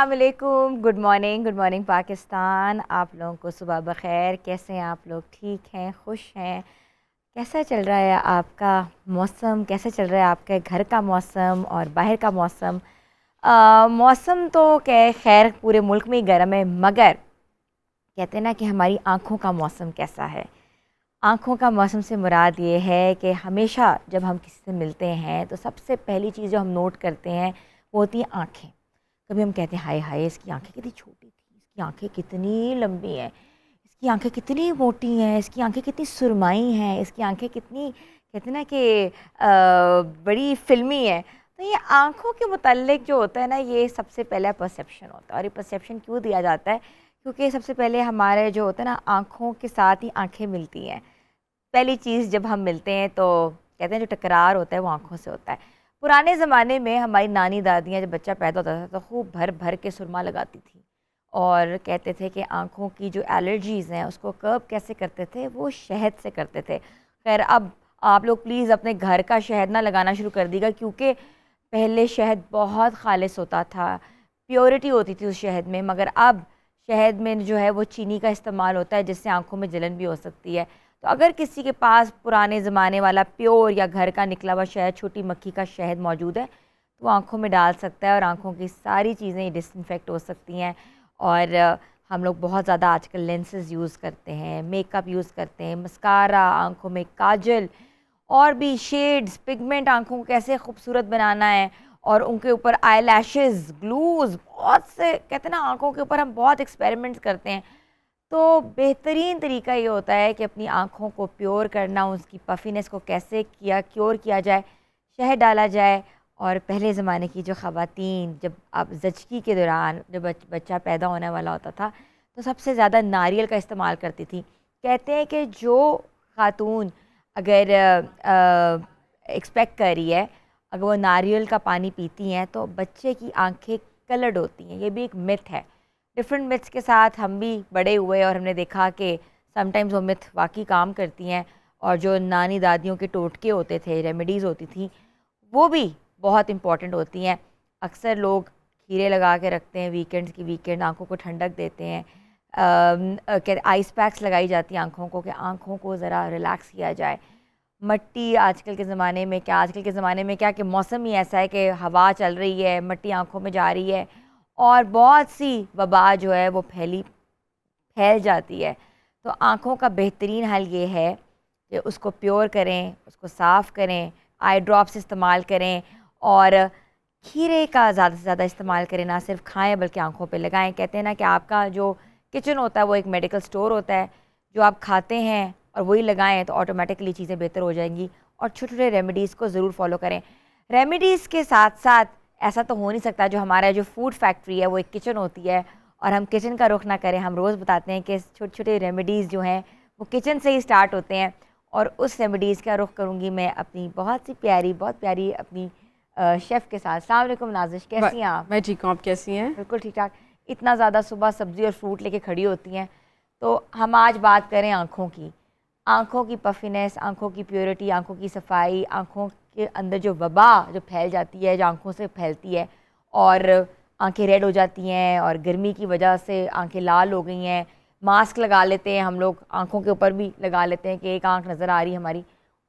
अस्सलाम वालेकुम, good morning Pakistan. आप लोगों को सुबह बखैर। कैसे हैं आप लोग? ठीक हैं, खुश हैं? कैसा चल रहा है आपका मौसम? कैसे चल रहा है आपके घर का मौसम और बाहर का मौसम? मौसम तो खैर पूरे मुल्क में ही गर्म है, मगर कहते हैं ना कि हमारी आँखों का मौसम कैसा है। आँखों का मौसम से मुराद ये है कि हमेशा जब हम किसी से मिलते हैं तो सबसे पहली चीज़ जो हम नोट करते हैं वो होती हैं आँखें। कभी हम कहते हैं हाय हाय, इसकी आंखें कितनी छोटी थी, इसकी आंखें कितनी लंबी हैं, इसकी आंखें कितनी मोटी हैं, इसकी आंखें कितनी सुरमाई हैं, इसकी आंखें कितनी कहते हैं ना कि बड़ी फिल्मी हैं। तो ये आंखों के मुताल्लिक जो होता है ना, ये सबसे पहला परसेप्शन होता है। और ये परसेप्शन क्यों दिया जाता है? क्योंकि सबसे पहले हमारे जो होता है ना, आँखों के साथ ही आँखें मिलती हैं। पहली चीज़ जब हम मिलते हैं तो कहते हैं जो टकरार होता है वो आँखों से होता है। पुराने ज़माने में हमारी नानी दादियाँ जब बच्चा पैदा होता था तो खूब भर भर के सुरमा लगाती थी और कहते थे कि आँखों की जो एलर्जीज़ हैं उसको कर्ब कैसे करते थे, वो शहद से करते थे। खैर अब आप लोग प्लीज़ अपने घर का शहद ना लगाना शुरू कर दीजिएगा, क्योंकि पहले शहद बहुत खालिस होता था, प्योरिटी होती थी उस शहद में, मगर अब शहद में जो है वो चीनी का इस्तेमाल होता है, जिससे आँखों में जलन भी हो सकती है। तो अगर किसी के पास पुराने ज़माने वाला प्योर या घर का निकला हुआ शहद, छोटी मक्खी का शहद मौजूद है, तो वो आँखों में डाल सकता है और आँखों की सारी चीज़ें डिसइंफेक्ट हो सकती हैं। और हम लोग बहुत ज़्यादा आजकल लेंसेज यूज़ करते हैं, मेकअप यूज़ करते हैं, मस्कारा, आँखों में काजल और भी शेड्स, पिगमेंट आँखों को कैसे खूबसूरत बनाना है, और उनके ऊपर आई लैशेज़, ग्लूज़, बहुत से कहते हैं ना आँखों के ऊपर हम बहुत एक्सपेरिमेंट्स करते हैं। तो बेहतरीन तरीका ये होता है कि अपनी आँखों को प्योर करना, उसकी पफीनेस को कैसे क्योर किया जाए, शहद डाला जाए। और पहले ज़माने की जो ख़वातीन जब आप ज़चगी के दौरान जब बच्चा पैदा होने वाला होता था तो सबसे ज़्यादा नारियल का इस्तेमाल करती थी। कहते हैं कि जो ख़ातून अगर एक्सपेक्ट कर रही है, अगर वो नारियल का पानी पीती हैं तो बच्चे की आँखें कलर्ड होती हैं। ये भी एक मिथ है। डिफरेंट मिथ्स के साथ हम भी बड़े हुए और हमने देखा कि समटाइम्स वो मिथ वाकई काम करती हैं, और जो नानी दादियों के टोटके होते थे, रेमेडीज़ होती थी, वो भी बहुत इंपॉर्टेंट होती हैं। अक्सर लोग खीरे लगा के रखते हैं वीकेंड्स की वीकेंड, आँखों को ठंडक देते हैं। आइस पैक्स लगाई जाती हैं आँखों को कि आँखों को ज़रा रिलैक्स किया जाए। मट्टी आजकल के ज़माने में क्या कि मौसम ही ऐसा है कि हवा चल रही है, मट्टी आँखों में जा रही है और बहुत सी वबा जो है वो फैल जाती है। तो आँखों का बेहतरीन हल ये है कि उसको प्योर करें, उसको साफ़ करें, आई ड्रॉप्स इस्तेमाल करें और खीरे का ज़्यादा से ज़्यादा इस्तेमाल करें। ना सिर्फ खाएं बल्कि आँखों पे लगाएं। कहते हैं ना कि आपका जो किचन होता है वो एक मेडिकल स्टोर होता है, जो आप खाते हैं और वही लगाएं तो ऑटोमेटिकली चीज़ें बेहतर हो जाएंगी। और छोटे छोटे रेमेडीज़ को ज़रूर फॉलो करें। रेमेडीज़ के साथ साथ ऐसा तो हो नहीं सकता, जो हमारा जो फूड फैक्ट्री है वो एक किचन होती है और हम किचन का रुख ना करें। हम रोज़ बताते हैं कि छोटे छोटे रेमेडीज़ जो हैं वो किचन से ही स्टार्ट होते हैं, और उस रेमेडीज़ का रुख करूँगी मैं अपनी बहुत प्यारी अपनी शेफ़ के साथ। अस्सलाम वालेकुम नाज़िश, कैसी हैं आप? मैं ठीक हूँ, आप कैसी हैं? बिल्कुल ठीक ठाक। इतना ज़्यादा सुबह सब्ज़ी और फ्रूट लेके खड़ी होती हैं। तो हम आज बात करें आँखों की। आँखों की पफीनेस, आँखों की प्योरिटी, आँखों की सफाई, आँखों के अंदर जो वबा जो फैल जाती है, जो आँखों से फैलती है और आँखें रेड हो जाती हैं और गर्मी की वजह से आँखें लाल हो गई हैं। मास्क लगा लेते हैं हम लोग, आँखों के ऊपर भी लगा लेते हैं कि एक आँख नज़र आ रही है हमारी।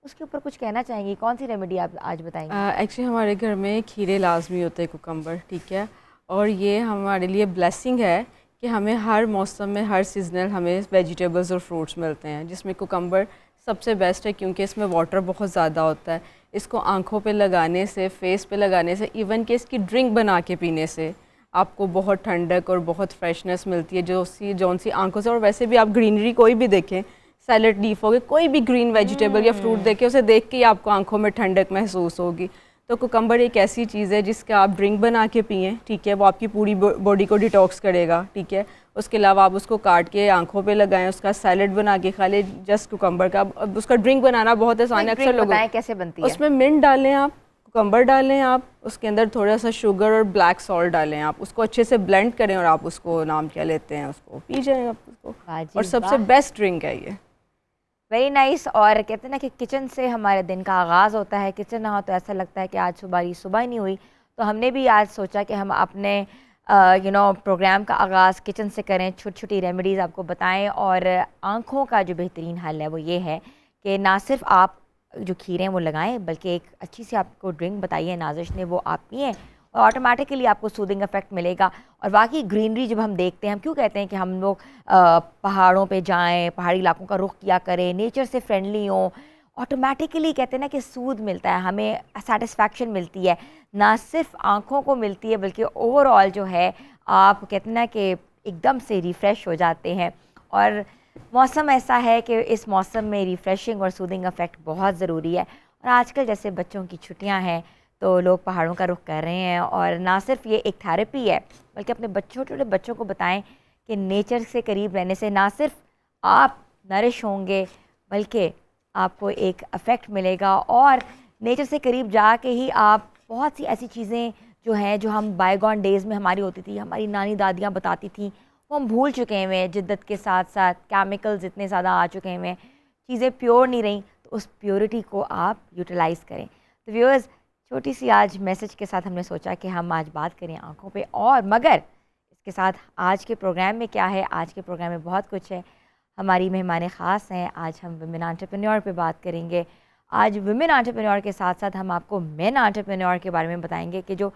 उसके ऊपर कुछ कहना चाहेंगी? कौन सी रेमेडी आप आज बताएंगी? एक्चुअली हमारे घर में खीरे लाजमी होते हैं, कुकम्बर, ठीक है। और ये हमारे लिए ब्लेसिंग है कि हमें हर मौसम में हर सीजनल हमें वेजिटेबल्स और फ्रूट्स मिलते हैं, जिसमें कुकम्बर सबसे बेस्ट है क्योंकि इसमें वाटर बहुत ज़्यादा होता है। इसको आँखों पे लगाने से, फेस पे लगाने से, इवन कि इसकी ड्रिंक बना के पीने से आपको बहुत ठंडक और बहुत फ्रेशनेस मिलती है, जौन सी आँखों से। और वैसे भी आप ग्रीनरी कोई भी देखें, सैलड लीफ हो गए, कोई भी ग्रीन वेजिटेबल या फ्रूट देखें, उसे देख के ही आपको आंखों में ठंडक महसूस होगी। तो कुकम्बर एक ऐसी चीज़ है जिसका आप ड्रिंक बना के पिएँ, ठीक है। वो आपकी पूरी बॉडी को डिटॉक्स करेगा, ठीक है। उसके अलावा आप उसको काट के आंखों पे लगाएं, उसका सैलड बना के खा लें, जस्ट कुकम्बर का। अब उसका ड्रिंक बनाना बहुत आसान है। अक्सर लोग कैसे बनती है? उसमें मिंट डालें आप, कुकम्बर डालें आप, उसके अंदर थोड़ा सा शुगर और ब्लैक सॉल्ट डालें आप, उसको अच्छे से ब्लेंड करें और आप उसको नाम क्या लेते हैं उसको पी जाएं आप उसको। और सबसे बेस्ट ड्रिंक है ये। Very nice. और कहते हैं ना कि किचन से हमारे दिन का आगाज़ होता है। किचन ना हो तो ऐसा लगता है कि आज सुबह ही नहीं हुई। तो हमने भी आज सोचा कि हम अपने प्रोग्राम का आगाज़ किचन से करें, छोटी छोटी रेमेडीज़ आपको बताएं। और आँखों का जो बेहतरीन हल है वो ये है कि ना सिर्फ आप जो खीरे हैं वो लगाएं, बल्कि एक अच्छी सी आपको ड्रिंक बताई है नाजिश ने, वो आप पिएँ और ऑटोमेटिकली आपको सूदिंग इफेक्ट मिलेगा। और वाकई ग्रीनरी जब हम देखते हैं, हम क्यों कहते हैं कि हम लोग पहाड़ों पे जाएं, पहाड़ी इलाकों का रुख किया करें, नेचर से फ्रेंडली हों, ऑटोमेटिकली कहते हैं ना कि सूद मिलता है, हमें सेटिस्फैक्शन मिलती है, ना सिर्फ आँखों को मिलती है बल्कि ओवरऑल जो है आप कहते हैं ना कि एकदम से रिफ़्रेश हो जाते हैं। और मौसम ऐसा है कि इस मौसम में रिफ़्रेशिंग और सूदिंग इफ़ेक्ट बहुत ज़रूरी है। और आजकल जैसे बच्चों की छुट्टियां हैं तो लोग पहाड़ों का रुख कर रहे हैं, और ना सिर्फ ये एक थेरेपी है बल्कि अपने छोटे छोटे बच्चों को बताएं कि नेचर से करीब रहने से ना सिर्फ आप नरिश होंगे बल्कि आपको एक अफेक्ट मिलेगा, और नेचर से करीब जाके ही आप बहुत सी ऐसी चीज़ें जो हैं, जो हम बायगॉन डेज़ में हमारी होती थी, हमारी नानी दादियाँ बताती थी, वो हम भूल चुके हुए हैं। जिद्दत के साथ साथ केमिकल्स इतने ज़्यादा आ चुके हैं, चीज़ें प्योर नहीं रहीं, तो उस प्योरिटी को आप यूटिलाइज़ करें। तो व्यूअर्स, छोटी सी आज मैसेज के साथ हमने सोचा कि हम आज बात करें आँखों पे, और मगर इसके साथ आज के प्रोग्राम में क्या है, आज के प्रोग्राम में बहुत कुछ है। हमारी मेहमान ख़ास हैं, आज हम वुमेन एंटरप्रेन्योर पे बात करेंगे। आज वुमेन एंटरप्रेन्योर के साथ साथ हम आपको मेन एंटरप्रेन्योर के बारे में बताएंगे कि जो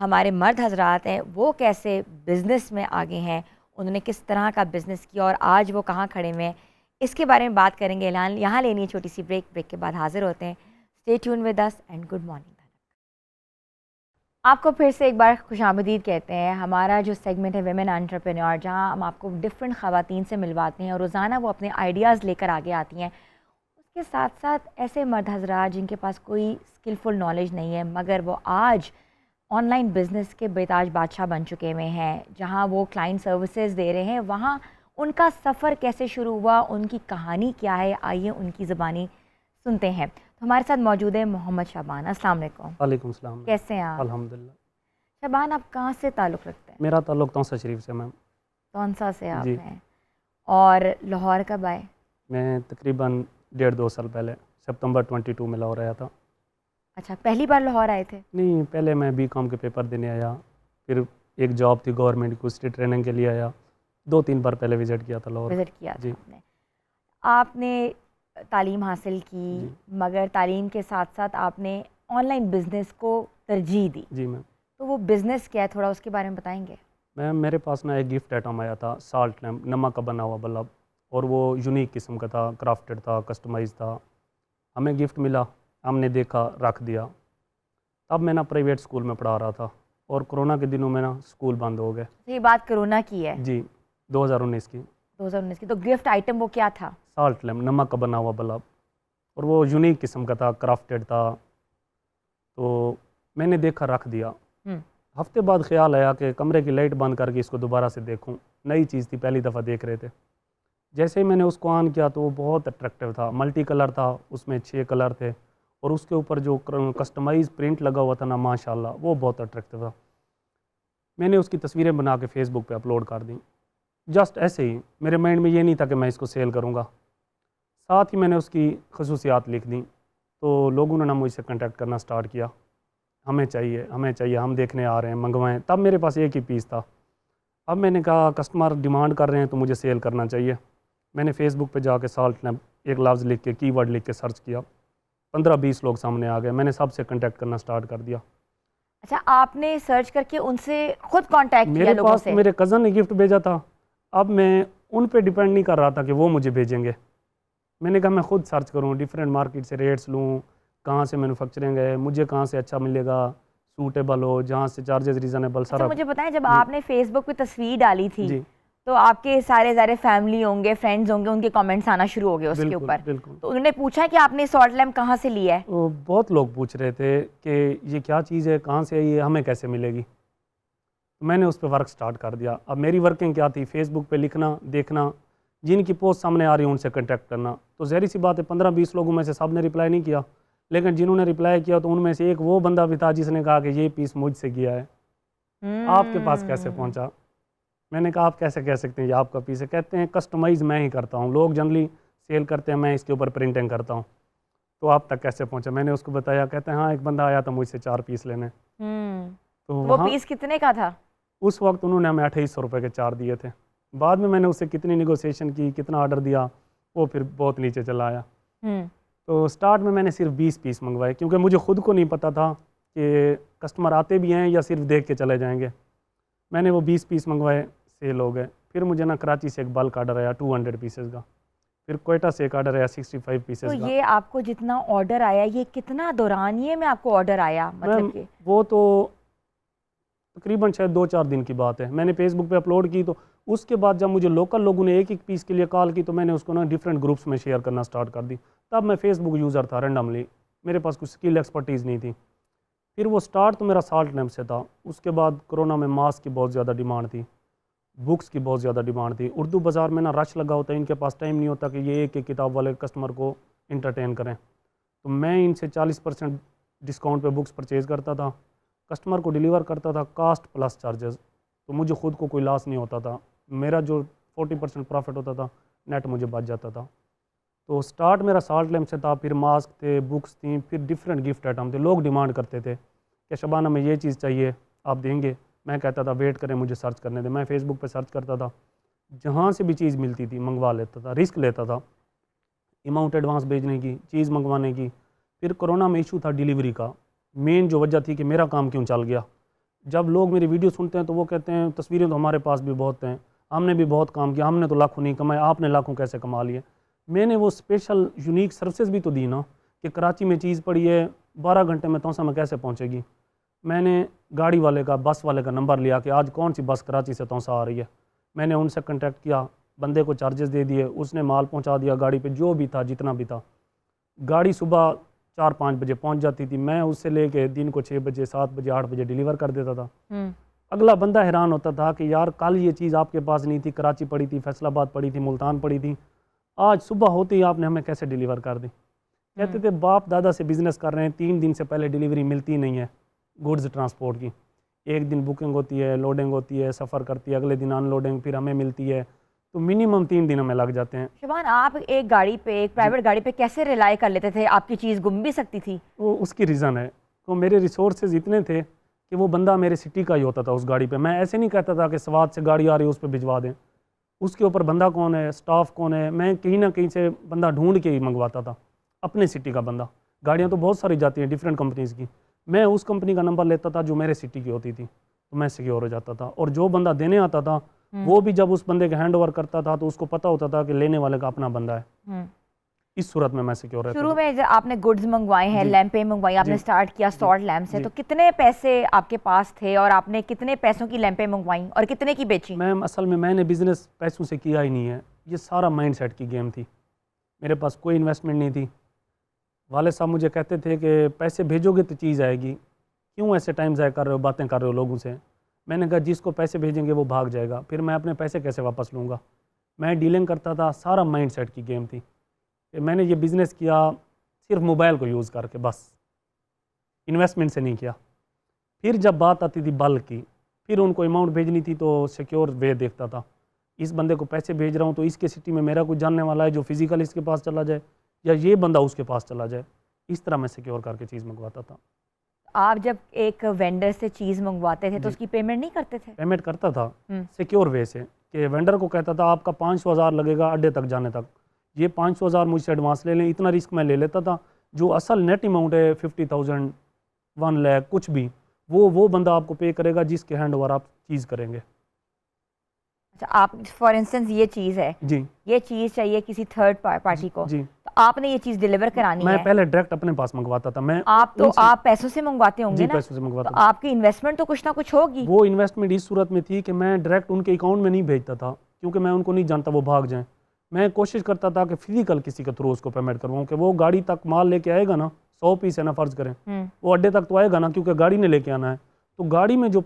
हमारे मर्द हजरात हैं वो कैसे बिज़नेस में आगे हैं, उन्होंने किस तरह का बिज़नेस किया और आज वो कहाँ खड़े हुए हैं, इसके बारे में बात करेंगे। ऐलान यहाँ लेनी है छोटी सी ब्रेक के बाद हाजिर होते हैं। Stay tune with us and good morning. आपको फिर से एक बार खुशामदीद कहते हैं। हमारा जो सेगमेंट है विमेन एंटरप्रेन्योर, जहां हम आपको डिफरेंट ख़वातीन से मिलवाते हैं और रोज़ाना वो अपने आइडियाज़ लेकर आगे आती हैं। उसके साथ साथ ऐसे मर्द हज़रात जिनके पास कोई स्किलफुल नॉलेज नहीं है, मगर वो आज ऑनलाइन बिज़नेस के बेताज बादशाह बन चुके हुए हैं, जहां वो क्लाइंट सर्विसेज दे रहे हैं। वहां उनका सफ़र कैसे शुरू हुआ, उनकी कहानी क्या है, आइए उनकी ज़बानी सुनते हैं। तो हमारे साथ मौजूद है मोहम्मद शाबान। अस्सलाम वालेकुम। वालेकुम सलाम। कैसे हैं आप? अल्हम्दुलिल्लाह। शाबान, आप कहाँ से ताल्लुक़ रखते हैं? मेरा ताल्लुक़ तौसा शरीफ से मैम। तौंसा से आप जी। हैं, और लाहौर कब आए? मैं तकरीबन 1.5-2 साल पहले सितंबर 22 में लाहौर आया था। अच्छा, पहली बार लाहौर आए थे? नहीं, पहले मैं बीकॉम के पेपर देने आया, फिर एक जॉब थी गवर्नमेंट की, उसकी ट्रेनिंग के लिए आया। 2-3 बार पहले विज़िट किया था लाहौर। विज़िट किया था जी। आपने तालीम हासिल की, जी। मगर तालीम के साथ साथ आपने ऑनलाइन बिज़नेस को तरजीह दी। जी मैम। तो वो बिज़नेस क्या है, थोड़ा उसके बारे में बताएंगे? मैम, मेरे पास ना एक गिफ्ट आइटम आया था, साल्ट लैम्प, नमक का बना हुआ बल्ब, और वो यूनिक किस्म का था, क्राफ्टेड था, कस्टमाइज़ था। हमें गिफ्ट मिला, हमने देखा, रख दिया। तब मैं ना प्राइवेट स्कूल में पढ़ा रहा था, और कोरोना के दिनों में ना स्कूल बंद हो गए। तो ये बात कोरोना की है? जी, 2019 की। 2019 की। तो गिफ्ट आइटम वो क्या था? साल्ट लैम्प, नमक का बना हुआ बल्ब, और वो यूनिक किस्म का था, क्राफ्टेड था। तो मैंने देखा, रख दिया। हफ्ते बाद ख्याल आया कि कमरे की लाइट बंद करके इसको दोबारा से देखूं। नई चीज़ थी, पहली दफ़ा देख रहे थे। जैसे ही मैंने उसको ऑन किया तो वो बहुत अट्रैक्टिव था, मल्टी कलर था, उसमें 6 कलर थे, और उसके ऊपर जो कस्टमाइज प्रिंट लगा हुआ था ना, माशाल्लाह वो बहुत अट्रैक्टिव था। मैंने उसकी तस्वीरें बना के फेसबुक पे अपलोड कर दी। जस्ट ऐसे ही, मेरे माइंड में ये नहीं था कि मैं इसको सेल करूँगा। साथ ही मैंने उसकी खसूसियात लिख दी, तो लोगों ने ना मुझसे कांटेक्ट करना स्टार्ट किया, हमें चाहिए, हमें चाहिए, हम देखने आ रहे हैं, मंगवाएं। तब मेरे पास एक ही पीस था। अब मैंने कहा कस्टमर डिमांड कर रहे हैं तो मुझे सेल करना चाहिए। मैंने फेसबुक पे जाके साल्ट लैम्प एक लफ्ज़ लिख के, कीवर्ड लिख के सर्च किया। 15-20 लोग सामने आ गए। मैंने सबसे कांटेक्ट करना स्टार्ट कर दिया। अच्छा, आपने सर्च करके उनसे खुद कांटेक्ट किया मेरे लोगों पास से? तो मेरे कज़न ने गिफ्ट भेजा था। अब मैं उन पे डिपेंड नहीं कर रहा था कि वो मुझे भेजेंगे। मैंने कहा मैं खुद सर्च करूँ, डिफरेंट मार्केट से रेट्स लूँ, कहाँ से मैन्युफैक्चरिंग है, मुझे कहाँ से अच्छा मिलेगा, सूटेबल हो, जहाँ से चार्जेस रीज़नेबल, अच्छा, सारा। मुझे बताएं, जब जी। आपने फेसबुक पे तस्वीर डाली थी जी, तो आपके सारे सारे फैमिली होंगे, फ्रेंड्स होंगे, उनके कमेंट्स आना शुरू हो गए उसके बिल्कुल, ऊपर। बिल्कुल। तो उन्होंने पूछा कि आपने सॉल्ट लैम्प कहाँ से लिया है? वो बहुत लोग पूछ रहे थे कि ये क्या चीज़ है, कहाँ से आई है, हमें कैसे मिलेगी। तो मैंने उस पर वर्क स्टार्ट कर दिया। अब मेरी वर्किंग क्या थी, फेसबुक पे लिखना, देखना, जिनकी पोस्ट सामने आ रही है उनसे कांटेक्ट करना। तो ज़ाहिर सी बात है, 15-20 लोगों में से सब ने रिप्लाई नहीं किया, लेकिन जिन्होंने रिप्लाई किया तो उनमें से एक वो बंदा भी था जिसने कहा कि ये पीस मुझसे किया है, आपके पास कैसे पहुँचा। मैंने कहा आप कैसे कह सकते हैं ये आपका पीस है। कहते हैं कस्टमाइज़ मैं ही करता हूँ, लोग जनरली सेल करते हैं, मैं इसके ऊपर प्रिंटिंग करता हूँ, तो आप तक कैसे पहुँचा। मैंने उसको बताया। कहते हैं हाँ, एक बंदा आया था मुझसे 4 पीस लेने। तो वो वहाँ पीस कितने का था? उस वक्त उन्होंने हमें 2800 रुपये के 4 दिए थे। बाद में मैंने उससे कितनी निगोशिएशन की, कितना ऑर्डर दिया, वो फिर बहुत नीचे चला आया। तो स्टार्ट में मैंने सिर्फ 20 पीस मंगवाए, क्योंकि मुझे ख़ुद को नहीं पता था कि कस्टमर आते भी हैं या सिर्फ देख के चले जाएंगे। मैंने वो 20 पीस मंगवाए, सेल हो गए। फिर मुझे ना कराची से एक बल्क आर्डर आया 200 पीसेस का, फिर कोयटा से एक आर्डर आया 65 पीसेस तो का। ये आपको जितना ऑर्डर आया, ये कितना दौरानिए में आपको ऑर्डर आया, मतलब कि? वो तो तकरीबन शायद 2-4 दिन की बात है। मैंने फेसबुक पे अपलोड की, तो उसके बाद जब मुझे लोकल लोगों ने एक एक पीस के लिए कॉल की, तो मैंने उसको ना डिफरेंट ग्रुप्स में शेयर करना स्टार्ट कर दी। तब मैं फेसबुक यूज़र था रेंडमली, मेरे पास कुछ स्किल एक्सपर्टीज़ नहीं थी। फिर वो स्टार्ट तो मेरा साल्ट लैम्प से था। उसके बाद कोरोना में मास्क की बहुत ज़्यादा डिमांड थी, बुक्स की बहुत ज़्यादा डिमांड थी। उर्दू बाज़ार में ना रश लगा होता है, इनके पास टाइम नहीं होता कि ये एक एक किताब वाले कस्टमर को इंटरटेन करें। तो मैं इनसे 40% डिस्काउंट पे बुक्स परचेज़ करता था, कस्टमर को डिलीवर करता था कास्ट प्लस चार्जेस। तो मुझे ख़ुद को कोई लॉस नहीं होता था, मेरा जो 40% प्रॉफिट होता था नेट मुझे बच जाता था। तो स्टार्ट मेरा साल्ट लैम्प से था, फिर मास्क थे, बुक्स थी, फिर डिफरेंट गिफ्ट आइटम थे। लोग डिमांड करते थे कि शबाना में ये चीज़ चाहिए, आप देंगे? मैं कहता था वेट करें, मुझे सर्च करने दें। मैं फ़ेसबुक पे सर्च करता था, जहाँ से भी चीज़ मिलती थी मंगवा लेता था, रिस्क लेता था अमाउंट एडवांस भेजने की, चीज़ मंगवाने की। फिर कोरोना में इशू था डिलीवरी का, मेन जो वजह थी कि मेरा काम क्यों चल गया। जब लोग मेरी वीडियो सुनते हैं तो वो कहते हैं तस्वीरें तो हमारे पास भी बहुत हैं, हमने भी बहुत काम किया, हमने तो लाखों नहीं कमाए, आपने लाखों कैसे कमा लिए। मैंने वो स्पेशल यूनिक सर्विसेज भी तो दी ना, कि कराची में चीज़ पड़ी है 12 घंटे में तोसा में कैसे पहुँचेगी। मैंने गाड़ी वाले का, बस वाले का नंबर लिया कि आज कौन सी बस कराची से तोसा आ रही है। मैंने उनसे कांटेक्ट किया, बंदे को चार्जेस दे दिए, उसने माल पहुंचा दिया गाड़ी पे, जो भी था जितना भी था। गाड़ी सुबह 4-5 बजे पहुंच जाती थी, मैं उससे लेके दिन को 6 बजे 7 बजे 8 बजे डिलीवर कर देता था। अगला बंदा हैरान होता था कि यार कल ये चीज़ आपके पास नहीं थी, कराची पड़ी थी, फैसलाबाद पड़ी थी, मुल्तान पड़ी थी, आज सुबह होते ही आपने हमें कैसे डिलीवर कर दी। कहते थे बाप दादा से बिज़नेस कर रहे हैं, 3 दिन से पहले डिलीवरी मिलती नहीं है गुड्स ट्रांसपोर्ट की। एक दिन बुकिंग होती है, लोडिंग होती है, सफ़र करती है, अगले दिन अनलोडिंग, फिर हमें मिलती है, तो मिनिमम 3 दिन हमें लग जाते हैं। शबान, आप एक गाड़ी पे, एक प्राइवेट गाड़ी पे कैसे रिलाई कर लेते थे? आपकी चीज़ गुम भी सकती थी। वो उसकी रीज़न है, तो मेरे रिसोर्सेज इतने थे कि वो बंदा मेरे सिटी का ही होता था उस गाड़ी पे। मैं ऐसे नहीं कहता था कि स्वाद से गाड़ी आ रही है उस पर भिजवा दें, उसके ऊपर बंदा कौन है, स्टाफ कौन है, मैं कहीं ना कहीं से बंदा ढूंढ के ही मंगवाता था, अपने सिटी का बंदा। गाड़ियाँ तो बहुत सारी जाती हैं डिफरेंट कंपनीज़ की, मैं उस कंपनी का नंबर लेता था जो मेरे सिटी की होती थी, तो मैं सिक्योर हो जाता था। और जो बंदा देने आता था वो भी जब उस बंदे के हैंड ओवर करता था तो उसको पता होता था कि लेने वाले का अपना बंदा है। इस सूरत में मैं सिक्योर रहता था। शुरू में जब आपने गुड्स मंगवाए हैं, लैंपें मंगवाई, आपने स्टार्ट किया सॉल्ट लैम्प से, तो कितने पैसे आपके पास थे और आपने कितने पैसों की लैंपें मंगवाई और कितने की बेची? मैम असल में मैंने बिज़नेस पैसों से किया ही नहीं है, ये सारा माइंड सेट की गेम थी। मेरे पास कोई इन्वेस्टमेंट नहीं थी। वाले साहब मुझे कहते थे कि पैसे भेजोगे तो चीज़ आएगी, क्यों ऐसे टाइम ज़ाया कर रहे हो, बातें कर रहे हो लोगों से। मैंने कहा जिसको पैसे भेजेंगे वो भाग जाएगा, फिर मैं अपने पैसे कैसे वापस लूँगा। मैं डीलिंग करता था, सारा माइंड सेट की गेम थी। मैंने ये बिज़नेस किया सिर्फ मोबाइल को यूज़ करके, बस इन्वेस्टमेंट से नहीं किया। फिर जब बात आती थी बल्क की, फिर उनको अमाउंट भेजनी थी तो सिक्योर वे देखता था, इस बंदे को पैसे भेज रहा हूँ तो इसके सिटी में मेरा कुछ जानने वाला है जो फिजिकल इसके पास चला जाए, या ये बंदा उसके पास चला जाए। इस तरह मैं सिक्योर करके चीज़ मंगवाता था। आप जब एक वेंडर से चीज़ मंगवाते थे तो उसकी पेमेंट नहीं करते थे? पेमेंट करता था सिक्योर वे से, कि वेंडर को कहता था आपका 500,000 लगेगा अड्डे तक जाने तक, ये 500,000 मुझसे एडवांस ले लें, इतना रिस्क मैं ले लेता था। जो असल नेट अमाउंट है 50,000 1 लाख कुछ भी, वो बंदा आपको पे करेगा जिसके हैंड ओवर आप चीज़ करेंगे। अच्छा, आप फॉर इंस्टेंस ये चीज़ है जी, ये चीज़ चाहिए किसी थर्ड पार्टी को, जी, तो आपने ये चीज़ डिलीवर करानी मैं है। पहले डायरेक्ट अपने पास मंगवाता था। मैं आप पैसों से मंगवाते होंगे जी ना, पैसों से मंगवाता तो था। आपकी इन्वेस्टमेंट तो कुछ ना कुछ होगी। वो इन्वेस्टमेंट इस सूरत में थी कि मैं डायरेक्ट उनके अकाउंट में नहीं भेजता था, क्योंकि मैं उनको नहीं जानता वो भाग जाएं। मैं कोशिश करता था कि फिजिकल किसी के थ्रू उसको पेमेंट करवाऊँ, कि वो गाड़ी तक माल लेके आएगा ना, 100 पीस है ना फ़र्ज़ करें, वो अड्डे तक तो आएगा ना, क्योंकि गाड़ी ने लेके आना है। तो गाड़ी में जो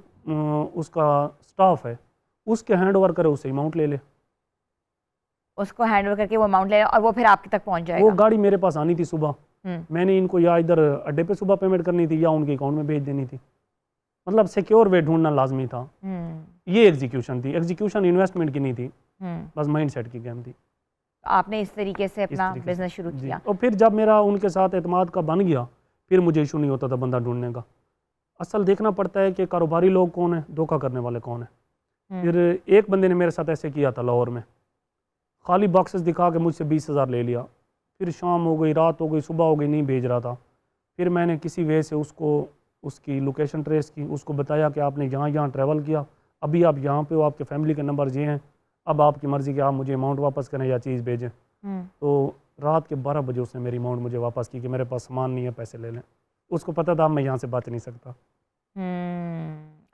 उसका स्टाफ है उसके हैंड ओवर करे, उसे अमाउंट ले ले, उसको हैंड ओवर करके वो अमाउंट ले और वो फिर आपके तक पहुंच जाएगा। वो गाड़ी मेरे पास आनी थी सुबह, मैंने इनको या इधर अड्डे पे सुबह पेमेंट करनी थी या उनके अकाउंट में भेज देनी थी। मतलब सिक्योर वे ढूंढना लाजमी था। ये एग्जीक्यूशन थी, एग्जीक्यूशन इन्वेस्टमेंट की नहीं थी, बस माइंड सेट की गेम थी। आपने इस तरीके से अपना बिजनेस शुरू किया। और फिर जब मेरा उनके साथ एतमाद का बन गया, फिर मुझे इशू नहीं होता था बंदा ढूंढने का। असल देखना पड़ता है कि कारोबारी लोग कौन है, धोखा करने वाले कौन है। फिर एक बंदे ने मेरे साथ ऐसे किया था लाहौर में, खाली बॉक्सेस दिखा के मुझसे 20,000 ले लिया। फिर शाम हो गई, रात हो गई, सुबह हो गई, नहीं भेज रहा था। फिर मैंने किसी वे से उसको उसकी लोकेशन ट्रेस की, उसको बताया कि आपने यहाँ ट्रैवल किया, अभी आप यहाँ पे हो, आपके फैमिली के नंबर ये हैं, अब आपकी मर्ज़ी कि आप मुझे अमाउंट वापस करें या चीज़ भेजें। तो रात के 12 बजे उसने मेरी अमाउंट मुझे वापस की कि मेरे पास सामान नहीं है, पैसे ले लें। उसको पता था मैं यहाँ से बच नहीं सकता।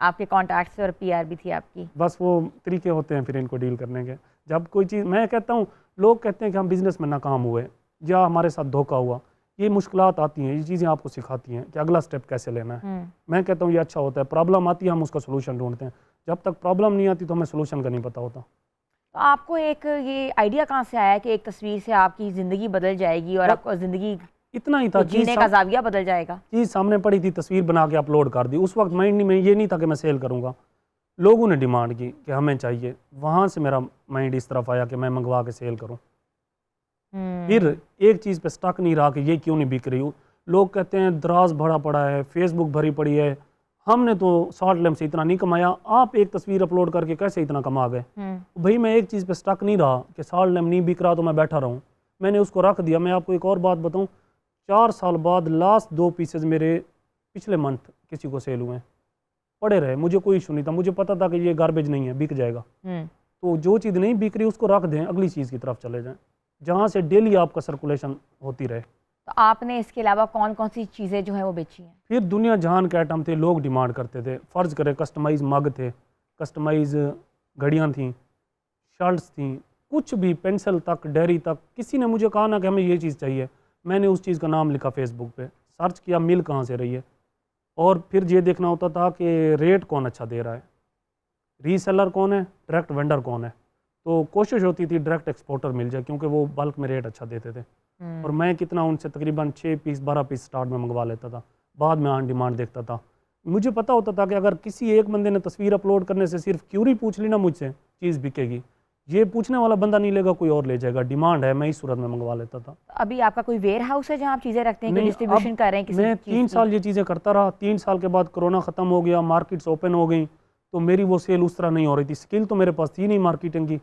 आपके कॉन्टैक्ट से और पीआर भी थी आपकी। बस वो तरीके होते हैं फिर इनको डील करने के। जब कोई चीज़, मैं कहता हूँ, लोग कहते हैं कि हम बिज़नेस में नाकाम हुए या हमारे साथ धोखा हुआ, ये मुश्किलात आती हैं, ये चीज़ें आपको सिखाती हैं कि अगला स्टेप कैसे लेना है। मैं कहता हूँ ये अच्छा होता है। प्रॉब्लम आती है, हम उसका सोल्यूशन ढूंढते हैं। जब तक प्रॉब्लम नहीं आती तो हमें सोल्यूशन का नहीं पता होता। तो आपको एक ये आइडिया कहाँ से आया कि एक तस्वीर से आपकी ज़िंदगी बदल जाएगी और आपको ज़िंदगी इतना ही था, जीने का जाविया बदल जाएगा? चीज़ सामने पड़ी थी, तस्वीर बना के अपलोड कर दी। उस वक्त माइंड में ये नहीं था कि मैं सेल करूँगा। लोगों ने डिमांड की कि हमें चाहिए, वहाँ से मेरा माइंड इस तरफ आया कि मैं मंगवा के सेल करूँ। फिर एक चीज़ पे स्टक नहीं रहा कि ये क्यों नहीं बिक रही हूँ। लोग कहते हैं दराज भरा पड़ा है, फेसबुक भरी पड़ी है, हमने तो शॉर्ट लैम्प से इतना नहीं कमाया, आप एक तस्वीर अपलोड करके कैसे इतना कमा गए। भाई मैं एक चीज़ पे स्टक नहीं रहा कि शॉर्ट लैम्प नहीं बिक रहा तो मैं बैठा रहूँ, मैंने उसको रख दिया। मैं आपको एक और बात बताऊँ, 4 साल बाद लास्ट 2 पीसेज मेरे पिछले मंथ किसी को सेल हुए, पड़े रहे, मुझे कोई इशू नहीं था, मुझे पता था कि ये गार्बेज नहीं है, बिक जाएगा। तो जो चीज़ नहीं बिक रही उसको रख दें, अगली चीज़ की तरफ चले जाएं, जहाँ से डेली आपका सर्कुलेशन होती रहे। तो आपने इसके अलावा कौन कौन सी चीज़ें जो हैं वो बेची हैं? फिर दुनिया जहान के आइटम थे, लोग डिमांड करते थे। फ़र्ज़ करें कस्टमाइज़ मग थे, कस्टमाइज़ घड़ियाँ थीं, शर्ट्स थीं, कुछ भी, पेंसिल तक, डायरी तक। किसी ने मुझे कहा ना कि हमें ये चीज़ चाहिए, मैंने उस चीज़ का नाम लिखा फेसबुक पे, सर्च किया मिल कहाँ से रही है, और फिर ये देखना होता था कि रेट कौन अच्छा दे रहा है, रीसेलर कौन है, डायरेक्ट वेंडर कौन है। तो कोशिश होती थी डायरेक्ट एक्सपोर्टर मिल जाए, क्योंकि वो बल्क में रेट अच्छा देते थे। और मैं कितना उनसे तकरीबन 6 पीस 12 पीस स्टार्ट में मंगवा लेता था, बाद में ऑन डिमांड देखता था। मुझे पता होता था कि अगर किसी एक बंदे ने तस्वीर अपलोड करने से सिर्फ क्यूरी पूछ ली ना मुझसे, चीज़ बिकेगी। ये पूछने वाला बंदा नहीं लेगा, कोई और ले जाएगा, डिमांड है, मैं इस सूरत में मंगवा लेता था। अभी आपका कोई वेयर हाउस है जहाँ आप चीज़ें रखते हैं कि डिस्ट्रीब्यूशन कर रहे हैं किसी मैं 3 साल ये चीज़ें करता रहा। 3 साल के बाद कोरोना ख़त्म हो गया, मार्केट्स ओपन हो गई, तो मेरी वो सेल उस तरह नहीं हो रही थी। स्किल तो मेरे पास थी नहीं मार्केटिंग की।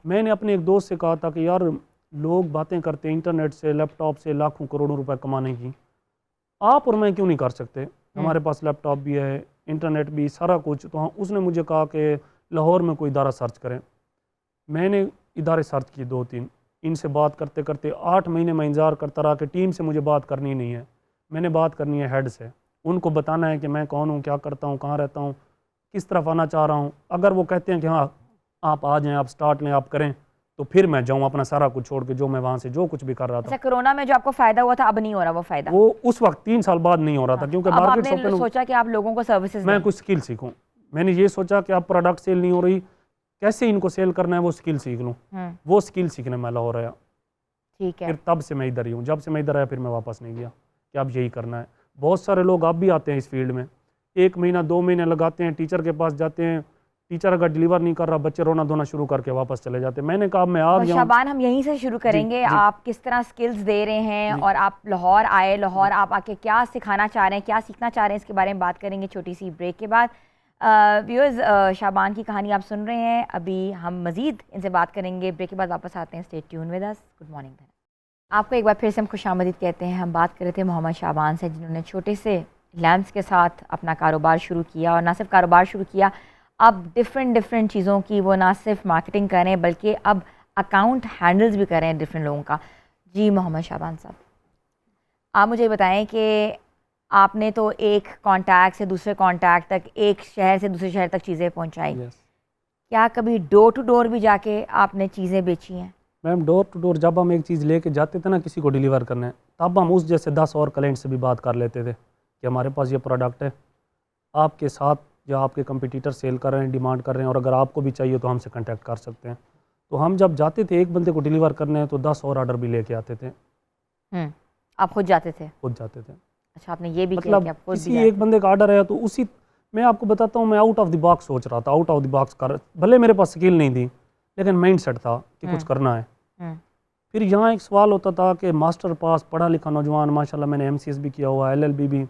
मैंने अपने एक दोस्त से कहा था कि यार लोग बातें करते हैं इंटरनेट से, लैपटॉप से लाखों करोड़ों रुपए कमाने की, आप और मैं क्यों नहीं कर सकते? हमारे पास लैपटॉप भी है, इंटरनेट भी, सारा कुछ। तो हाँ, उसने मुझे कहा कि लाहौर में कोई इदारा सर्च करें। मैंने इदारे सर्च किए 2-3, इनसे बात करते करते 8 महीने में इंतज़ार करता रहा कि टीम से मुझे बात करनी नहीं है, मैंने बात करनी है हेड से। उनको बताना है कि मैं कौन हूँ, क्या करता हूँ, कहाँ रहता हूँ, किस तरफ आना चाह रहा हूँ। अगर वो कहते हैं कि हाँ आप आ जाएं, आप स्टार्ट लें, आप करें, तो फिर मैं जाऊँ अपना सारा कुछ छोड़ के, जो मैं वहाँ से जो कुछ भी कर रहा था। अच्छा, कोरोना में जो आपको फ़ायदा हुआ था अब नहीं हो रहा वो फ़ायदा? वो उस वक्त 3 साल बाद नहीं हो रहा था, क्योंकि मार्केट ओपन। सोचा कि आप लोगों को सर्विसेज, मैं कुछ स्किल सीखूँ। मैंने ये सोचा कि अब प्रोडक्ट सेल नहीं हो रही, कैसे इनको सेल करना है वो स्किल सीख लूँ। वो स्किल सीखने में लाहौर आया। ठीक है। फिर तब से मैं इधर ही हूँ। जब से मैं इधर आया फिर मैं वापस नहीं गया कि अब यही करना है। बहुत सारे लोग अब भी आते हैं इस फील्ड में, 1 महीना 2 महीने लगाते हैं, टीचर के पास जाते हैं, टीचर अगर डिलीवर नहीं कर रहा, बच्चे रोना धोना शुरू करके वापस चले जाते हैं। मैंने कहा मैं आ गया। शाबान, हम यहीं से शुरू करेंगे। आप किस तरह स्किल्स दे रहे हैं और आप लाहौर आए, लाहौर आप आके क्या सिखाना चाह रहे हैं, क्या सीखना चाह रहे हैं, इसके बारे में बात करेंगे छोटी सी ब्रेक के बाद। व्यूअर्स, शाबान की कहानी आप सुन रहे हैं, अभी हम मज़ीद इनसे बात करेंगे, ब्रेक के बाद वापस आते हैं। Stay tune with us. Good morning. आपको एक बार फिर से हम खुशामदीद कहते हैं। हम बात कर रहे थे मोहम्मद शाबान से, जिन्होंने छोटे से लैम्प्स के साथ अपना कारोबार शुरू किया, और ना सिर्फ कारोबार शुरू किया, अब डिफरेंट चीज़ों की वो ना सिर्फ मार्केटिंग करें बल्कि अब अकाउंट हैंडल्स भी करें डिफरेंट लोगों का। जी मोहम्मद शाबान साहब, आप मुझे बताएं कि आपने तो एक कॉन्टैक्ट से दूसरे कॉन्टैक्ट तक, एक शहर से दूसरे शहर तक चीज़ें पहुंचाई। क्या कभी डोर टू डोर भी जाके आपने चीज़ें बेची हैं? मैम, डोर टू डोर जब हम एक चीज़ लेके जाते थे ना किसी को डिलीवर करने, तब हम उस जैसे 10 और क्लाइंट से भी बात कर लेते थे कि हमारे पास ये प्रोडक्ट है, आपके साथ या आपके कंपटीटर सेल कर रहे हैं, डिमांड कर रहे हैं, और अगर आपको भी चाहिए तो हमसे कांटेक्ट कर सकते हैं। तो हम जब जाते थे एक बंदे को डिलीवर करने तो 10 और ऑर्डर भी लेके आते थे। आप खुद जाते थे? खुद जाते थे। अच्छा, आपने ये भी मतलब किया कि आप खुद किसी एक बंदे का ऑर्डर है तो उसी, मैं आपको बताता हूँ, मैं आउट ऑफ द बॉक्स सोच रहा था, आउट ऑफ द बॉक्स कर, भले मेरे पास स्किल नहीं थी लेकिन माइंड सेट था कि कुछ करना है। फिर यहाँ एक सवाल होता था कि मास्टर पास पढ़ा लिखा नौजवान, माशाल्लाह मैंने MCS भी किया हुआ, LLB भी,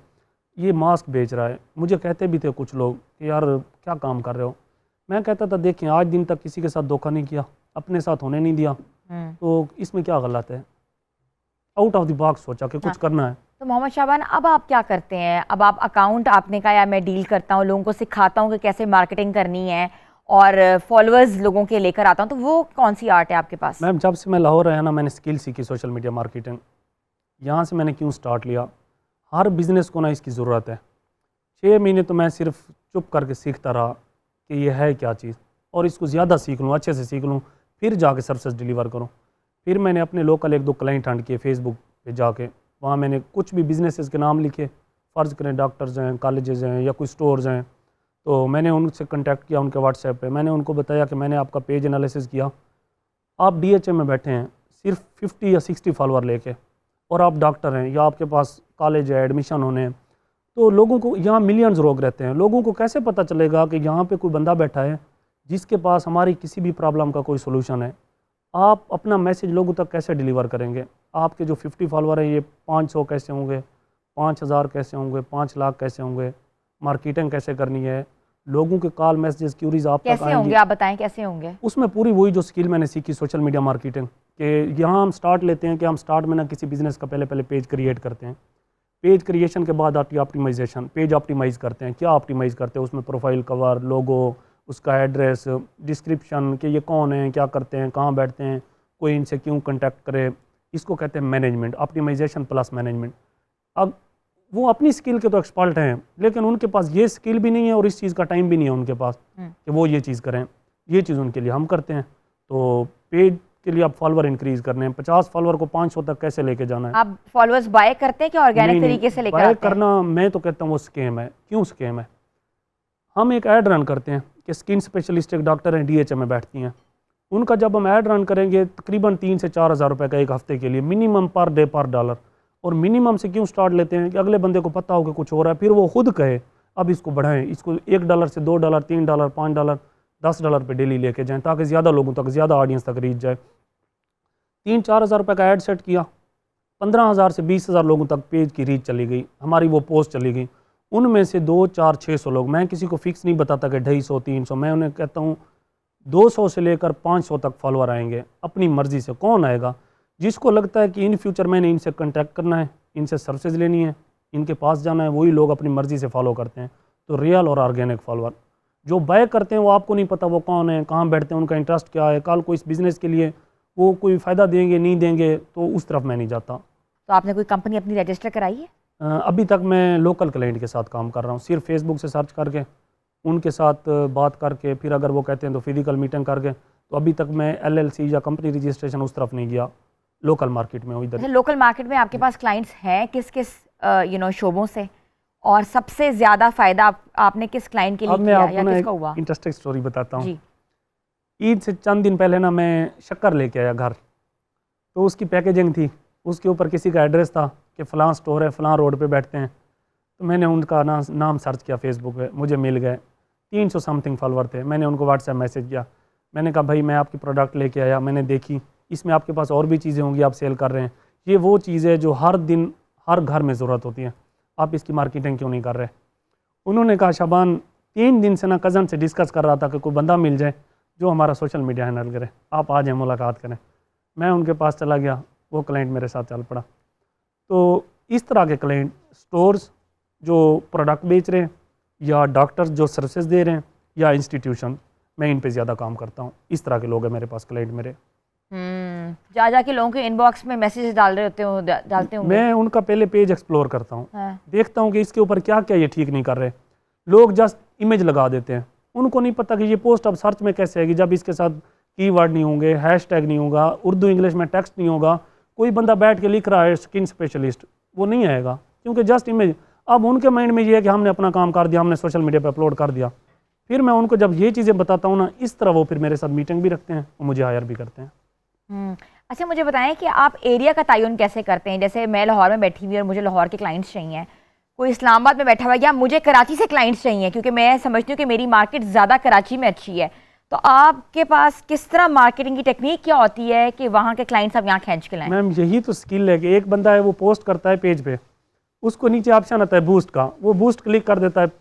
ये मास्क बेच रहा है। मुझे कहते भी थे कुछ लोग कि यार क्या काम कर रहे हो। मैं कहता था देखिए आज दिन तक किसी के साथ धोखा नहीं किया, अपने साथ होने नहीं दिया, तो इसमें क्या गलत है। आउट ऑफ द बॉक्स सोचा कि कुछ करना है। तो मोहम्मद शाबान, अब आप क्या करते हैं? अब आप अकाउंट आपने कहा या मैं डील करता हूँ, लोगों को सिखाता हूँ कि कैसे मार्केटिंग करनी है और फॉलोअर्स लोगों के लेकर आता हूँ, तो वो कौन सी आर्ट है आपके पास? मैम जब से मैं लाहौर आया ना, मैंने स्किल सीखी सोशल मीडिया मार्केटिंग। यहाँ से मैंने क्यों स्टार्ट लिया, हर बिज़नेस को ना इसकी ज़रूरत है। 6 महीने तो मैं सिर्फ चुप करके सीखता रहा कि ये है क्या चीज़, और इसको ज़्यादा सीख लूँ, अच्छे से सीख लूँ, फिर जाके सर्विस डिलीवर करूँ। फिर मैंने अपने लोकल 1-2 क्लाइंट हंट किए फेसबुक पे जाके, वहाँ मैंने कुछ भी बिजनेसेस के नाम लिखे, फ़र्ज़ करें डॉक्टर्स हैं, कॉलेजेस हैं या कोई स्टोर्स हैं, तो मैंने उनसे कांटेक्ट किया उनके व्हाट्सएप पे। मैंने उनको बताया कि मैंने आपका पेज एनालिसिस किया, आप DHA में बैठे हैं सिर्फ 50 या 60 फॉलोअर लेके, और आप डॉक्टर हैं या आपके पास कॉलेज है, एडमिशन होने हैं, तो लोगों को यहाँ मिलियंस लोग रहते हैं, लोगों को कैसे पता चलेगा कि यहाँ पे कोई बंदा बैठा है जिसके पास हमारी किसी भी प्रॉब्लम का कोई सोल्यूशन है। आप अपना मैसेज लोगों तक कैसे डिलीवर करेंगे? आपके जो 50 फॉलोअर हैं ये 500 कैसे होंगे, 5000 कैसे होंगे, 5 लाख कैसे होंगे? मार्केटिंग कैसे करनी है, लोगों के कॉल मैसेजेस क्यूरीज आप तक कैसे होंगे, आप बताएं कैसे होंगे? उसमें पूरी वही जो स्किल मैंने सीखी सोशल मीडिया मार्केटिंग कि यहाँ हम स्टार्ट लेते हैं कि हम स्टार्ट में ना किसी बिजनेस का पहले पेज क्रिएट करते हैं। पेज क्रिएशन के बाद आती है ऑप्टिमाइजेशन, पेज ऑप्टिमाइज़ करते हैं। क्या ऑप्टिमाइज़ करते हैं? उसमें प्रोफाइल कवर, लोगो, उसका एड्रेस, डिस्क्रिप्शन कि ये कौन है, क्या करते हैं, कहाँ बैठते हैं, कोई इनसे क्यों कांटेक्ट करे, इसको कहते हैं मैनेजमेंट, ऑप्टिमाइजेशन प्लस मैनेजमेंट। अब वो अपनी स्किल के तो एक्सपर्ट हैं, लेकिन उनके पास ये स्किल भी नहीं है और इस चीज़ का टाइम भी नहीं है उनके पास कि वो ये चीज़ करें। ये चीज़ उनके लिए हम करते हैं। तो पेज के लिए आप फॉलोअर इंक्रीज़ करने हैं, 50 फॉलोअर को 500 तक कैसे लेके जाना है? आप फॉलोअर्स बाय करते हैं कि ऑर्गेनिक तरीके से लेकर आते हैं? बाय करना मैं तो कहता हूँ वो स्कैम है। क्यों स्कैम है? हम एक ऐड रन करते हैं कि स्किन स्पेशलिस्ट एक डॉक्टर हैं DHA में बैठती हैं, उनका जब हम ऐड रन करेंगे तकरीबन 3 से 4 हज़ार रुपये का एक हफ्ते के लिए मिनिमम पर डे पर डॉलर। और मिनिमम से क्यों स्टार्ट लेते हैं कि अगले बंदे को पता हो कि कुछ हो रहा है, फिर वो खुद कहे अब इसको बढ़ाएं, इसको $1 से $2, $3, $5, $10 पे डेली लेके जाएं, ताकि ज़्यादा लोगों तक, ज़्यादा ऑडियंस तक रीच जाए। 3-4 हज़ार रुपये का ऐड सेट किया, 15,000 से 20,000 लोगों तक पेज की रीच चली गई, हमारी वो पोस्ट चली गई। उनमें से 2-4-600 लोग, मैं किसी को फिक्स नहीं बताता कि 250-300, मैं उन्हें कहता हूँ 200 से लेकर 500 तक फॉलोअर आएंगे अपनी मर्ज़ी से। कौन आएगा? जिसको लगता है कि इन फ्यूचर मैंने इनसे कांटेक्ट करना है, इनसे सर्विसेज लेनी है, इनके पास जाना है, वही लोग अपनी मर्ज़ी से फॉलो करते हैं। तो रियल और ऑर्गेनिक फॉलोअर जो बाय करते हैं वो आपको नहीं पता वो कौन है, कहाँ बैठते हैं, उनका इंटरेस्ट क्या है, कल को इस बिज़नेस के लिए वो कोई फ़ायदा देंगे नहीं देंगे, तो उस तरफ मैं नहीं जाता। तो आपने कोई कंपनी अपनी रजिस्टर कराई है? अभी तक मैं लोकल क्लाइंट के साथ काम कर रहा हूँ, सिर्फ फेसबुक से सर्च करके उनके साथ बात करके, फिर अगर वो कहते हैं तो फिजिकल मीटिंग करके। तो अभी तक मैं LLC या कंपनी रजिस्ट्रेशन उस तरफ नहीं गया, लोकल मार्केट में हूँ इधर। लोकल मार्केट में आपके पास क्लाइंट्स हैं किस किस शोबों से, और सबसे ज़्यादा फ़ायदा आपने किस क्लाइंट के लिए किया या किसका हुआ? इंटरेस्टिंग स्टोरी बताता हूँ। ईद से चंद दिन पहले ना मैं शक्कर लेके आया घर, तो उसकी पैकेजिंग थी, उसके ऊपर किसी का एड्रेस था कि फ़लाँ स्टोर है, फ़लाँ रोड पे बैठते हैं। तो मैंने उनका नाम सर्च किया फेसबुक पे, मुझे मिल गए। 300 समथिंग फॉलोअर थे। मैंने उनको व्हाट्सएप मैसेज किया, मैंने कहा भाई मैं आपकी प्रोडक्ट लेके आया, मैंने देखी इसमें आपके पास और भी चीज़ें होंगी आप सेल कर रहे हैं, ये वो चीज़ है जो हर दिन हर घर में ज़रूरत होती है, आप इसकी मार्केटिंग क्यों नहीं कर रहे? उन्होंने कहा शाबान 3 दिन से ना कज़न से डिस्कस कर रहा था कि कोई बंदा मिल जाए जो हमारा सोशल मीडिया हैंडल करे, आप आ जाए मुलाकात करें। मैं उनके पास चला गया, वो क्लाइंट मेरे साथ चल पड़ा। तो इस तरह के क्लाइंट, स्टोर्स जो प्रोडक्ट बेच रहे हैं या डॉक्टर्स जो सर्विसेज दे रहे हैं या इंस्टीट्यूशन, मैं इन पे ज़्यादा काम करता हूँ। इस तरह के लोग हैं मेरे पास क्लाइंट मेरे। जा के लोगों के इनबॉक्स में मैसेज डालते होंगे। मैं उनका पहले पेज एक्सप्लोर करता हूँ, हाँ। देखता हूँ कि इसके ऊपर क्या क्या ये ठीक नहीं कर रहे। लोग जस्ट इमेज लगा देते हैं, उनको नहीं पता कि ये पोस्ट अब सर्च में कैसे आएगी जब इसके साथ कीवर्ड नहीं होंगे, हैशटैग नहीं होगा, उर्दू इंग्लिश में टेक्स्ट नहीं होगा, कोई बंदा बैठ के लिख रहा है स्किन स्पेशलिस्ट, वो नहीं आएगा क्योंकि जस्ट इमेज। अब उनके माइंड में ये है कि हमने अपना काम कर दिया, हमने सोशल मीडिया पर अपलोड कर दिया। फिर मैं उनको जब ये चीज़ें बताता हूँ ना, इस तरह वो फिर मेरे साथ मीटिंग भी रखते हैं और मुझे हायर भी करते हैं। अच्छा, मुझे बताएं कि आप एरिया का तयन कैसे करते हैं? जैसे मैं लाहौर में बैठी हुई और मुझे लाहौर के क्लाइंट्स चाहिए, कोई इस्लामाबाद में बैठा हुआ है, या मुझे कराची से क्लाइंट्स चाहिए क्योंकि मैं समझती हूँ कि मेरी मार्केट ज़्यादा कराची में अच्छी है। तो आपके पास किस तरह मार्केटिंग की टेक्निक क्या होती है कि वहाँ के क्लाइंट्स आप यहाँ खींच के लाएं? मैम यही तो स्किल है कि एक बंदा है वो पोस्ट करता है पेज पे, उसको नीचे ऑप्शन आता है बूस्ट का, वो बूस्ट क्लिक कर देता है,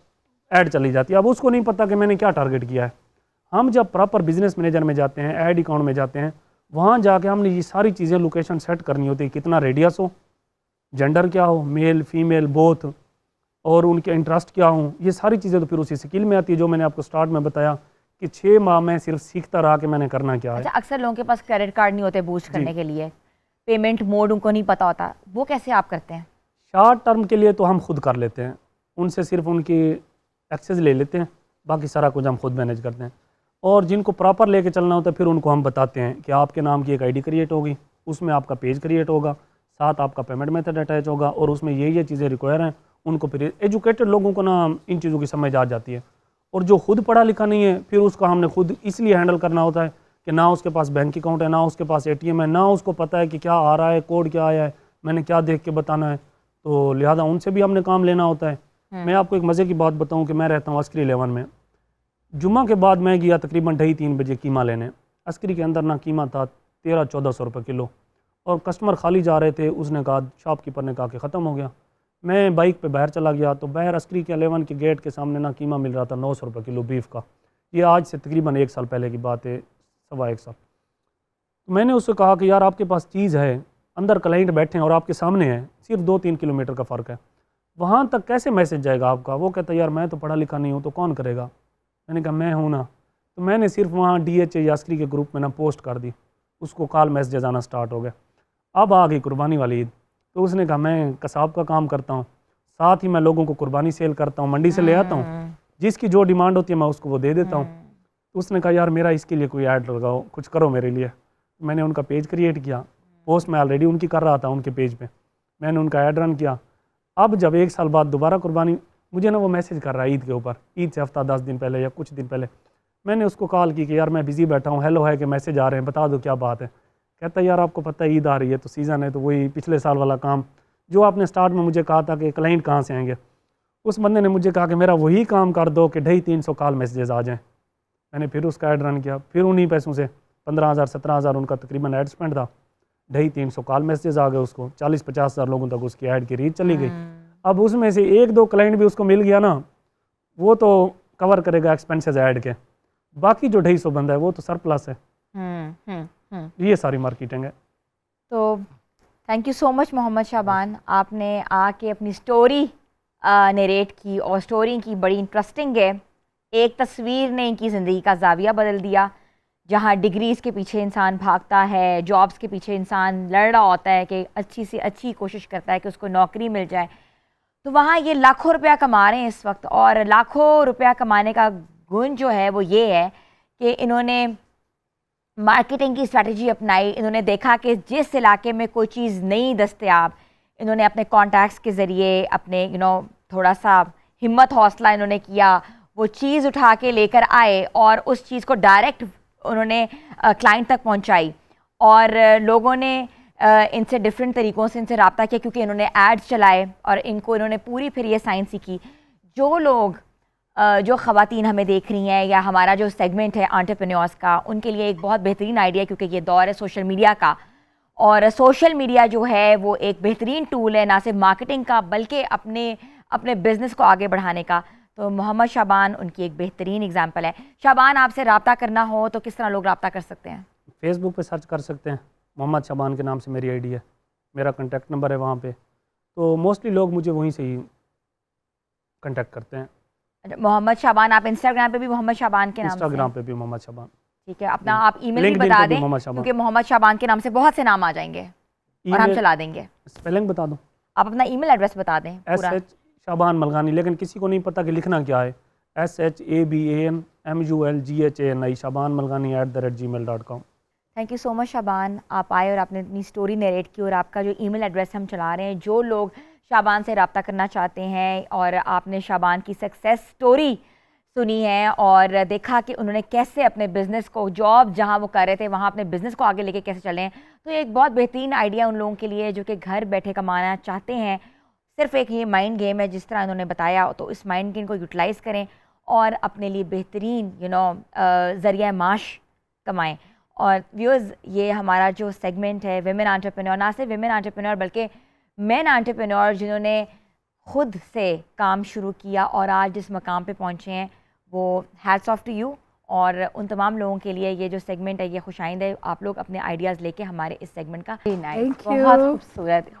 ऐड चली जाती है। अब उसको नहीं पता कि मैंने क्या टारगेट किया है। हम जब प्रॉपर बिजनेस मैनेजर में जाते हैं, ऐड अकाउंट में जाते हैं, वहाँ जाके हमने ये सारी चीज़ें लोकेशन सेट करनी होती है, कितना रेडियस हो, जेंडर क्या हो, मेल फीमेल बोथ, और उनके इंटरेस्ट क्या हो, ये सारी चीज़ें तो फिर उसी स्किल में आती है जो मैंने आपको स्टार्ट में बताया कि 6 माह में सिर्फ सीखता रहा कि मैंने करना क्या है। अच्छा, अक्सर लोगों के पास क्रेडिट कार्ड नहीं होते बूस्ट करने के लिए, पेमेंट मोड उनको नहीं पता होता, वो कैसे आप करते हैं? शॉर्ट टर्म के लिए तो हम खुद कर लेते हैं, उनसे सिर्फ उनकी एक्सेस ले लेते हैं, बाकी सारा कुछ हम खुद मैनेज करते हैं। और जिनको प्रॉपर लेके चलना होता है फिर उनको हम बताते हैं कि आपके नाम की एक आईडी क्रिएट होगी, उसमें आपका पेज क्रिएट होगा, साथ आपका पेमेंट मेथड अटैच होगा, और उसमें ये चीज़ें रिक्वायर हैं। उनको फिर एजुकेटेड लोगों को ना इन चीज़ों की समझ आ जाती है, और जो खुद पढ़ा लिखा नहीं है फिर उसका हमने खुद इसलिए हैंडल करना होता है कि ना उसके पास बैंक अकाउंट है, ना उसके पास ATM है, ना उसको पता है कि क्या आ रहा है, कोड क्या आया है, मैंने क्या देख के बताना है, तो लिहाजा उनसे भी हमने काम लेना होता है। मैं आपको एक मज़े की बात बताऊं कि मैं रहता हूं अस्करी 11 में। जुम्मा के बाद मैं गया तकरीबन 2:30 बजे कीमा लेने। अस्करी के अंदर ना कीमा था 1300-1400 रुपये किलो, और कस्टमर खाली जा रहे थे। उसने कहा, शॉपकीपर ने कहा कि ख़त्म हो गया। मैं बाइक पे बाहर चला गया तो बाहर अस्करी के 11 के गेट के सामने ना कीमा मिल रहा था 900 रुपये किलो बीफ का। ये आज से तकरीबन 1 साल पहले की बात है, 1.25 साल। तो मैंने उससे कहा कि यार आपके पास चीज़ है, अंदर क्लाइंट बैठे हैं और आपके सामने है, सिर्फ 2-3 किलोमीटर का फ़र्क है, वहाँ तक कैसे मैसेज जाएगा आपका? वो कहता है यार मैं तो पढ़ा लिखा नहीं हूँ, तो कौन करेगा? मैंने कहा मैं हूँ ना। तो मैंने सिर्फ वहाँ DHA या अस्करी के ग्रुप में ना पोस्ट कर दी, उसको कॉल मैसेज आना स्टार्ट हो गया। अब आ गई कुर्बानी वाली ईद, तो उसने कहा मैं कसाब का काम करता हूँ, साथ ही मैं लोगों को कुर्बानी सेल करता हूँ, मंडी से ले आता हूँ, जिसकी जो डिमांड होती है मैं उसको वो दे देता हूँ। तो उसने कहा यार मेरा इसके लिए कोई ऐड लगाओ, कुछ करो मेरे लिए। मैंने उनका पेज क्रिएट किया, पोस्ट मैं ऑलरेडी उनकी कर रहा था उनके पेज पे, मैंने उनका ऐड रन किया। अब जब 1 साल बाद दोबारा कुर्बानी, मुझे ना वो मैसेज कर रहा है ईद के ऊपर, ईद से हफ्ता 10 दिन पहले या कुछ दिन पहले। मैंने उसको कॉल की कि यार मैं बिज़ी बैठा हूँ, हेलो है कि मैसेज आ रहे हैं, बता दो क्या बात है। कहता है यार आपको पता है ईद आ रही है तो सीज़न है, तो वही पिछले साल वाला काम जो आपने स्टार्ट में मुझे कहा था कि क्लाइंट कहाँ से आएंगे, उस बंदे ने मुझे कहा कि मेरा वही काम कर दो कि 250-300 कॉल मैसेजेस आ जाएँ। मैंने फिर उसका ऐड रन किया, फिर उन्हीं पैसों से 15,000-17,000 उनका तकरीबन ऐड स्पेंड था, 250-300 कॉल मैसेजेस आ गए उसको, 40-50 हज़ार लोगों तक उसकी ऐड की रीच चली गई। अब उसमें से 1-2 क्लाइंट भी उसको मिल गया ना, वो तो कवर करेगा एक्सपेंसेस ऐड के, बाकी जो 250 बंदा है वो तो सरप्लस है। ये सारी मार्केटिंग है। तो thank you so much Mohammad Shaban, आपने आके अपनी स्टोरी नरेट की, और स्टोरी की बड़ी इंटरेस्टिंग है। एक तस्वीर ने इनकी ज़िंदगी का ज़ाविया बदल दिया। जहाँ डिग्रीज़ के पीछे इंसान भागता है, जॉब्स के पीछे इंसान लड़ रहा होता है कि अच्छी से अच्छी कोशिश करता है कि उसको नौकरी मिल जाए, तो वहाँ ये लाखों रुपया कमा रहे हैं इस वक्त। और लाखों रुपया कमाने का गुण जो है वो ये है कि इन्होंने मार्केटिंग की स्ट्रैटेजी अपनाई। इन्होंने देखा कि जिस इलाके में कोई चीज़ नहीं दस्तयाब, इन्होंने अपने कॉन्टैक्ट्स के ज़रिए, अपने थोड़ा सा हिम्मत हौसला इन्होंने किया, वो चीज़ उठा के लेकर आए और उस चीज़ को डायरेक्ट उन्होंने क्लाइंट तक पहुंचाई। और लोगों ने इनसे डिफरेंट तरीक़ों से इनसे रब्ता किया, क्योंकि इन्होंने एड्स चलाए और इन्होंने पूरी फिर ये साइंस सीखी। जो लोग जो ख़वातीन हमें देख रही हैं, या हमारा जो सेगमेंट है एंटरप्रेन्योर्स का, उनके लिए एक बहुत बेहतरीन आइडिया, क्योंकि ये दौर है सोशल मीडिया का, और सोशल मीडिया जो है वो एक बेहतरीन टूल है ना सिर्फ मार्केटिंग का बल्कि अपने बिज़नेस को आगे बढ़ाने का। तो मोहम्मद शाबान उनकी एक बेहतरीन एग्जांपल है। शाबान, आपसे रब्ता करना हो तो किस तरह लोग रब्ता कर सकते हैं? फेसबुक पे सर्च कर सकते हैं, मोहम्मद शाबान के नाम से मेरी आईडी है, मेरा कॉन्टैक्ट नंबर है वहाँ पे, तो मोस्टली लोग मुझे वहीं से ही कॉन्टैक्ट करते हैं। मोहम्मद शाबान, आप इंस्टाग्राम पे भी मोहम्मद शाबान के नाम से? इंस्टाग्राम पे भी मोहम्मद शाबान। ठीक है, अपना आप ईमेल भी लिंक्डइन बता पे भी दें, मोहम्मद शाबान। क्योंकि मोहम्मद शाबान के नाम से बहुत से नाम आ जाएंगे और हम चला देंगे। स्पेलिंग बता दूँ? आप अपना ईमेल एड्रेस बता दें पूरा। SH शाबान मलगानी, लेकिन किसी को नहीं पता कि लिखना क्या है, SHABANMULGHANI Shaban Malgani @gmail.com। Thank you so much Shaban, आप आए और आपने अपनी स्टोरी नरेट की, और आपका जो ईमेल एड्रेस हम चला रहे हैं, जो लोग शाबान से रब्ता करना चाहते हैं, और आपने शाबान की सक्सेस स्टोरी सुनी है और देखा कि उन्होंने कैसे अपने बिज़नेस को, जॉब जहां वो कर रहे थे वहां अपने बिज़नेस को आगे लेके कैसे चले हैं, तो एक बहुत बेहतरीन आइडिया उन लोगों के लिए जो कि घर बैठे कमाना चाहते हैं। सिर्फ एक ये माइंड गेम है जिस तरह इन्होंने बताया, तो इस माइंड गेम को यूटिलाइज़ करें और अपने लिए बेहतरीन ज़रिया माश कमाएं। और व्यूअर्स, ये हमारा जो सेगमेंट है विमेन एंटरप्रेन्योर, ना सिर्फ विमेन एंटरप्रेन्योर बल्कि मेन एंटरप्रेन्योर जिन्होंने खुद से काम शुरू किया और आज जिस मकाम पे पहुँचे हैं, वो हैट्स ऑफ टू यू। और उन तमाम लोगों के लिए ये जो सेगमेंट है ये खुशाइंद है। आप लोग अपने आइडियाज़ लेके हमारे इस सेगमेंट का बहुत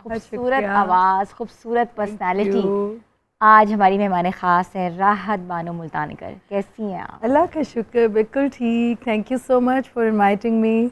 खूबसूरत आवाज़, खूबसूरत पर्सनैलिटी। आज हमारी मेहमान ख़ास है राहत बानो मुल्तानकर। कैसी हैं आप? अल्लाह का शुक्र, बिल्कुल ठीक। Thank you so much for inviting me,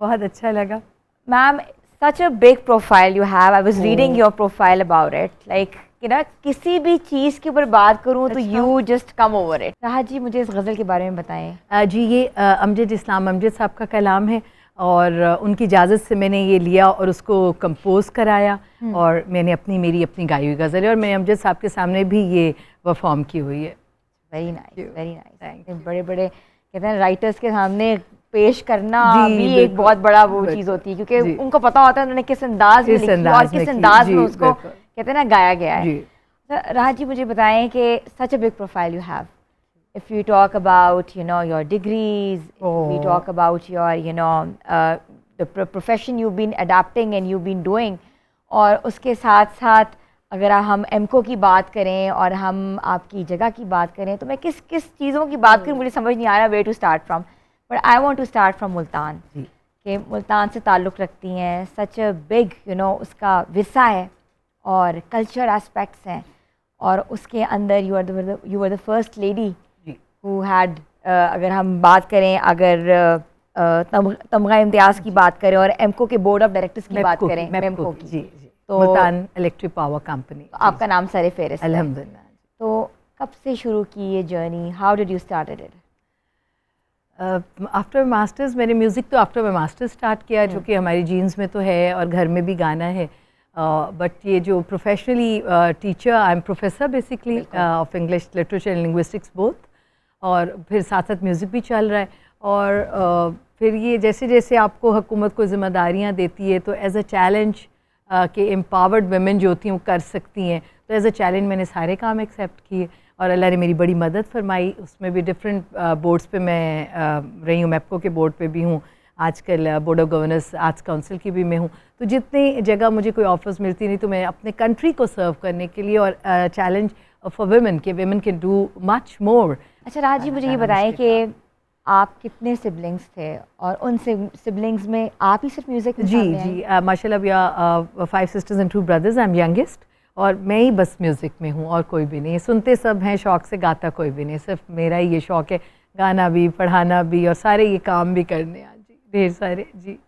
बहुत अच्छा लगा। Ma'am, such a big profile you have. I was reading your profile about it. Like, you know, किसी भी चीज़ के ऊपर बात करूँ तो you just come over it. राहत जी, मुझे इस गज़ल के बारे में बताएं। जी, ये अमजद इस्लाम अमजद साहब का कलाम है और उनकी इजाज़त से मैंने ये लिया और उसको कंपोज कराया और मैंने मेरी अपनी गाई हुई गज़ल है और मैंने अमजद साहब के सामने भी ये परफॉर्म की हुई है। Very nice, very nice. बड़े बड़े कहते हैं राइटर्स के सामने पेश करना भी एक बहुत बड़ा वो चीज़ होती है, क्योंकि उनको पता होता है उन्होंने किस अंदाज में लिखी और किस अंदाज में उसको कहते हैं ना गाया गया है। राहत जी, मुझे बताएं कि such a big profile you have. If you talk about, you know, your degrees, if we talk about your, you know, the profession you've been adapting and you've been doing, और उसके साथ साथ अगर हम एमको की बात करें और हम आपकी जगह की बात करें तो मैं किस किस चीज़ों की बात करूं, मुझे समझ नहीं आ रहा way to start from. But I want to start from Multan, कि मुल्तान से ताल्लुक़ रखती हैं, such a big, you know, उसका विरसा है और कल्चर एस्पेक्ट्स हैं, और उसके अंदर you are the first lady who had अगर हम बात करें, अगर तमगा इम्तियाज़ की बात करें और एमको के बोर्ड ऑफ डायरेक्टर्स की बात करें, मेमको की, जी, तो मुल्तान इलेक्ट्रिक पावर कंपनी, तो आपका नाम सर फेहरिस्त है। अल्हम्दुलिल्लाह। तो कब से शुरू की ये journey? How did you started it? After masters मैंने म्यूज़िक तो आफ्टर मास्टर्स स्टार्ट किया, जो कि हमारी जीन्स में तो है और घर में भी गाना है। बट ये जो professionally teacher, I am professor basically of English literature and linguistics both, और फिर साथ साथ म्यूज़िक भी चल रहा है। और फिर ये जैसे जैसे आपको हुकूमत को ज़िम्मेदारियाँ देती है तो एज़ अ चैलेंज कि एम्पावर्ड वुमेन जो होती हैं वो कर सकती हैं, तो एज़ अ चैलेंज मैंने सारे काम एक्सेप्ट किए और अल्लाह ने मेरी बड़ी मदद फरमाई। उसमें भी डिफरेंट बोर्ड्स पे मैं रही हूँ, मैप्को के बोर्ड पे भी हूँ, आजकल board of governance arts council की भी मैं हूँ। तो जितनी जगह मुझे कोई ऑफर्स मिलती नहीं तो मैं अपने कंट्री को सर्व करने के लिए, और चैलेंज फॉर वुमेन के women can do much more. अच्छा राज जी, मुझे ये बताएं कि आप कितने सिबलिंग्स थे और उन सिबलिंग्स में आप ही सिर्फ म्यूज़िक में? जी, माशाल्लाह we are 5 sisters and 2 brothers, I am youngest, और मैं ही बस म्यूज़िक में हूँ और कोई भी नहीं। सुनते सब हैं, शौक़ से गाता कोई भी नहीं, सिर्फ मेरा ही ये शौक़ है, गाना भी, पढ़ाना भी और सारे ये काम भी करने हैं जी, ढेर सारे। जी,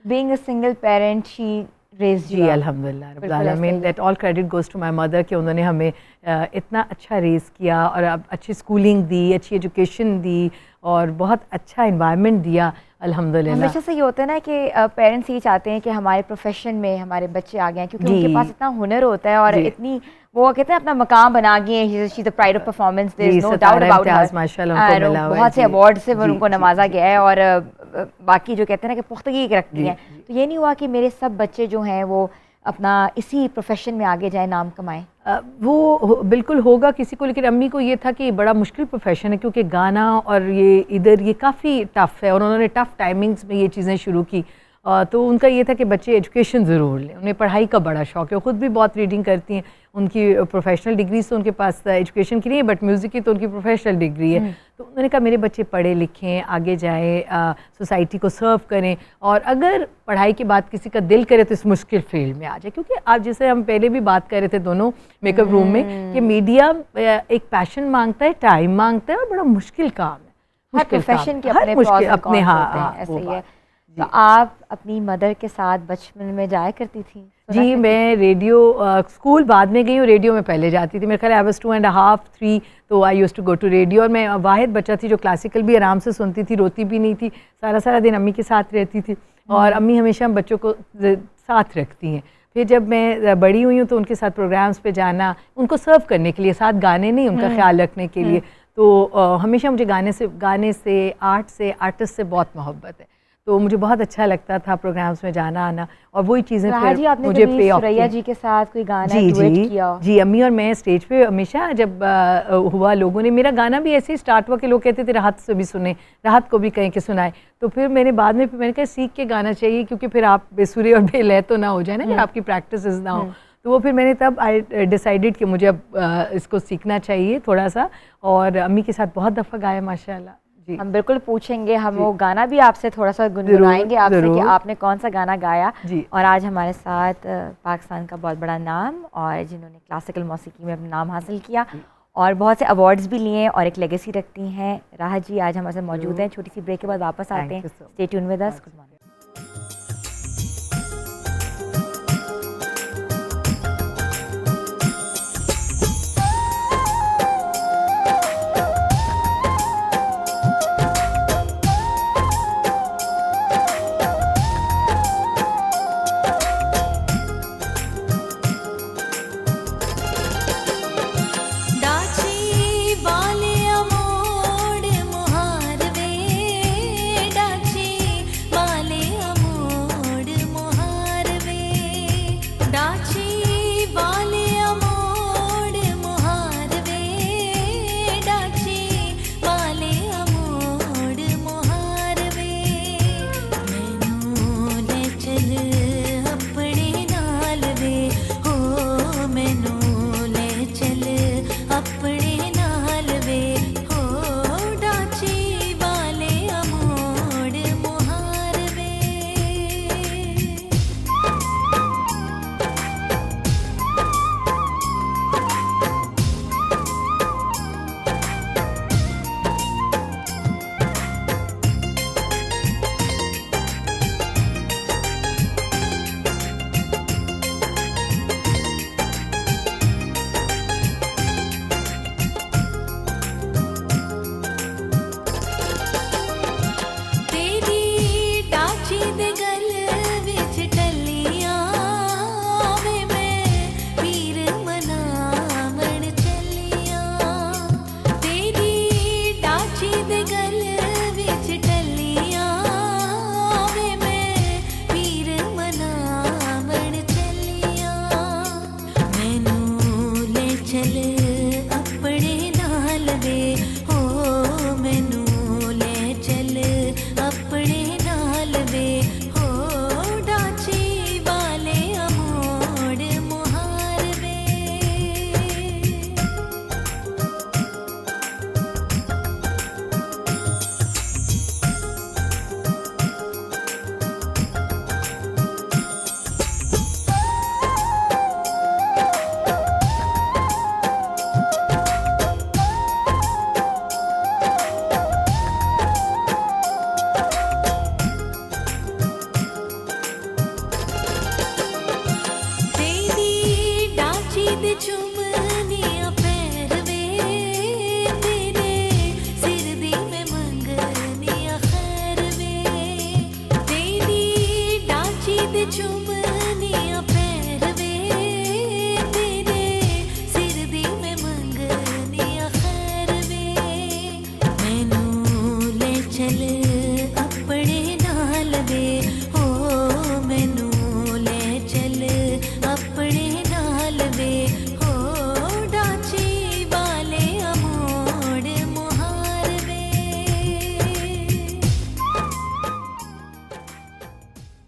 being a single parent she raised you? जी अल्हम्दुलिल्लाह रब्बिल आलमीन, that all credit goes to my mother कि उन्होंने हमें इतना अच्छा रेज़ किया और अच्छी स्कूलिंग दी, अच्छी एजुकेशन दी और बहुत अच्छा इन्वायरमेंट दिया अल्हम्दुलिल्लाह। हमेशा से ये होता है ना कि पेरेंट्स ये चाहते हैं कि हमारे प्रोफेशन में हमारे बच्चे आ गए, क्योंकि उनके पास इतना हुनर होता है और इतनी वो कहते हैं अपना मकाम बना गए, she is the pride of performance, there is no doubt about her. माशाल्लाह उनको मिला, बहुत से अवार्ड से उनको नवाजा गया है और बाकी जो कहते हैं ना कि पुख्तगी रखती हैं। तो ये नहीं हुआ कि मेरे सब बच्चे जो हैं वो अपना इसी प्रोफेशन में आगे जाए, नाम कमाएं? वो बिल्कुल होगा किसी को, लेकिन अम्मी को ये था कि बड़ा मुश्किल प्रोफेशन है क्योंकि गाना और ये इधर ये काफ़ी टफ़ है, और उन्होंने टफ़ टाइमिंग्स में ये चीज़ें शुरू की। तो उनका ये था कि बच्चे एजुकेशन ज़रूर लें, उन्हें पढ़ाई का बड़ा शौक़ है, वो ख़ुद भी बहुत रीडिंग करती हैं। उनकी प्रोफेशनल डिग्रीज तो उनके पास एजुकेशन की नहीं है, बट म्यूज़िक की तो उनकी प्रोफेशनल डिग्री है। तो उन्होंने कहा मेरे बच्चे पढ़े लिखें, आगे जाएँ, सोसाइटी को सर्व करें, और अगर पढ़ाई के बाद किसी का दिल करे तो इस मुश्किल फील्ड में आ जाए। क्योंकि आप जैसे हम पहले भी बात कर रहे थे दोनों मेकअप रूम में कि मीडिया एक पैशन मांगता है, टाइम मांगता है और बड़ा मुश्किल काम है। हर प्रोफेशन के अपने हाँ ऐसे ही है। तो आप अपनी मदर के साथ बचपन में जाया करती थी? जी, मैं रेडियो स्कूल बाद में गई हूँ, रेडियो में पहले जाती थी। मेरे ख्याल आई वाज 2.5, 3, तो I used to go to radio. और मैं वाहिद बच्चा थी जो क्लासिकल भी आराम से सुनती थी, रोती भी नहीं थी, सारा सारा दिन अम्मी के साथ रहती थी, और अम्मी हमेशा हम बच्चों को साथ रखती हैं। फिर जब मैं बड़ी हुई हूँ तो उनके साथ प्रोग्राम्स पे जाना, उनको सर्व करने के लिए, साथ गाने नहीं, उनका ख्याल रखने के लिए। तो हमेशा मुझे गाने से आर्ट से, आर्टिस्ट से बहुत मोहब्बत है, तो मुझे बहुत अच्छा लगता था प्रोग्राम्स में जाना आना, और वही चीज़ें फिर मुझे पे ऑफ सुरैया जी के साथ कोई गाना डुएट किया? जी, अम्मी और मैं स्टेज पे हमेशा जब हुआ, लोगों ने मेरा गाना भी ऐसे ही स्टार्ट हुआ कि लोग कहते थे राहत से भी सुने, राहत को भी कहीं के सुनाए। तो फिर मैंने बाद में मैंने कहा सीख के गाना चाहिए, क्योंकि फिर आप बेसुरे और बेलय तो ना हो जाए ना, अगर आपकी प्रैक्टिस ना हो। तो वो फिर मैंने तब आई डिसाइडेड कि मुझे अब इसको सीखना चाहिए थोड़ा सा, और अम्मी के साथ बहुत दफ़ा गाया माशाल्लाह जी। हम बिल्कुल पूछेंगे, हम वो गाना भी आपसे थोड़ा सा गुनगुनाएंगे आपसे कि आपने कौन सा गाना गाया जी। और आज हमारे साथ पाकिस्तान का बहुत बड़ा नाम और जिन्होंने क्लासिकल मौसीकी में अपना नाम हासिल किया और बहुत से अवार्ड्स भी लिए और एक लेगेसी रखती हैं, राहत जी आज हमारे साथ मौजूद हैं। छोटी सी ब्रेक के बाद वापस आते हैं। Stay tune with us. Good morning.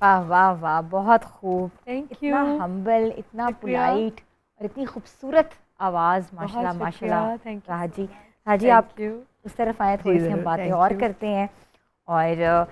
वाह वाह वाह, बहुत खूब। Thank you. इतना हम्बल, इतना पोलाइट और इतनी खूबसूरत आवाज़, माशाल्लाह माशाल्लाह। राहत जी, राहत जी आप उस तरफ आए, थोड़ी सी हम बातें और करते हैं। और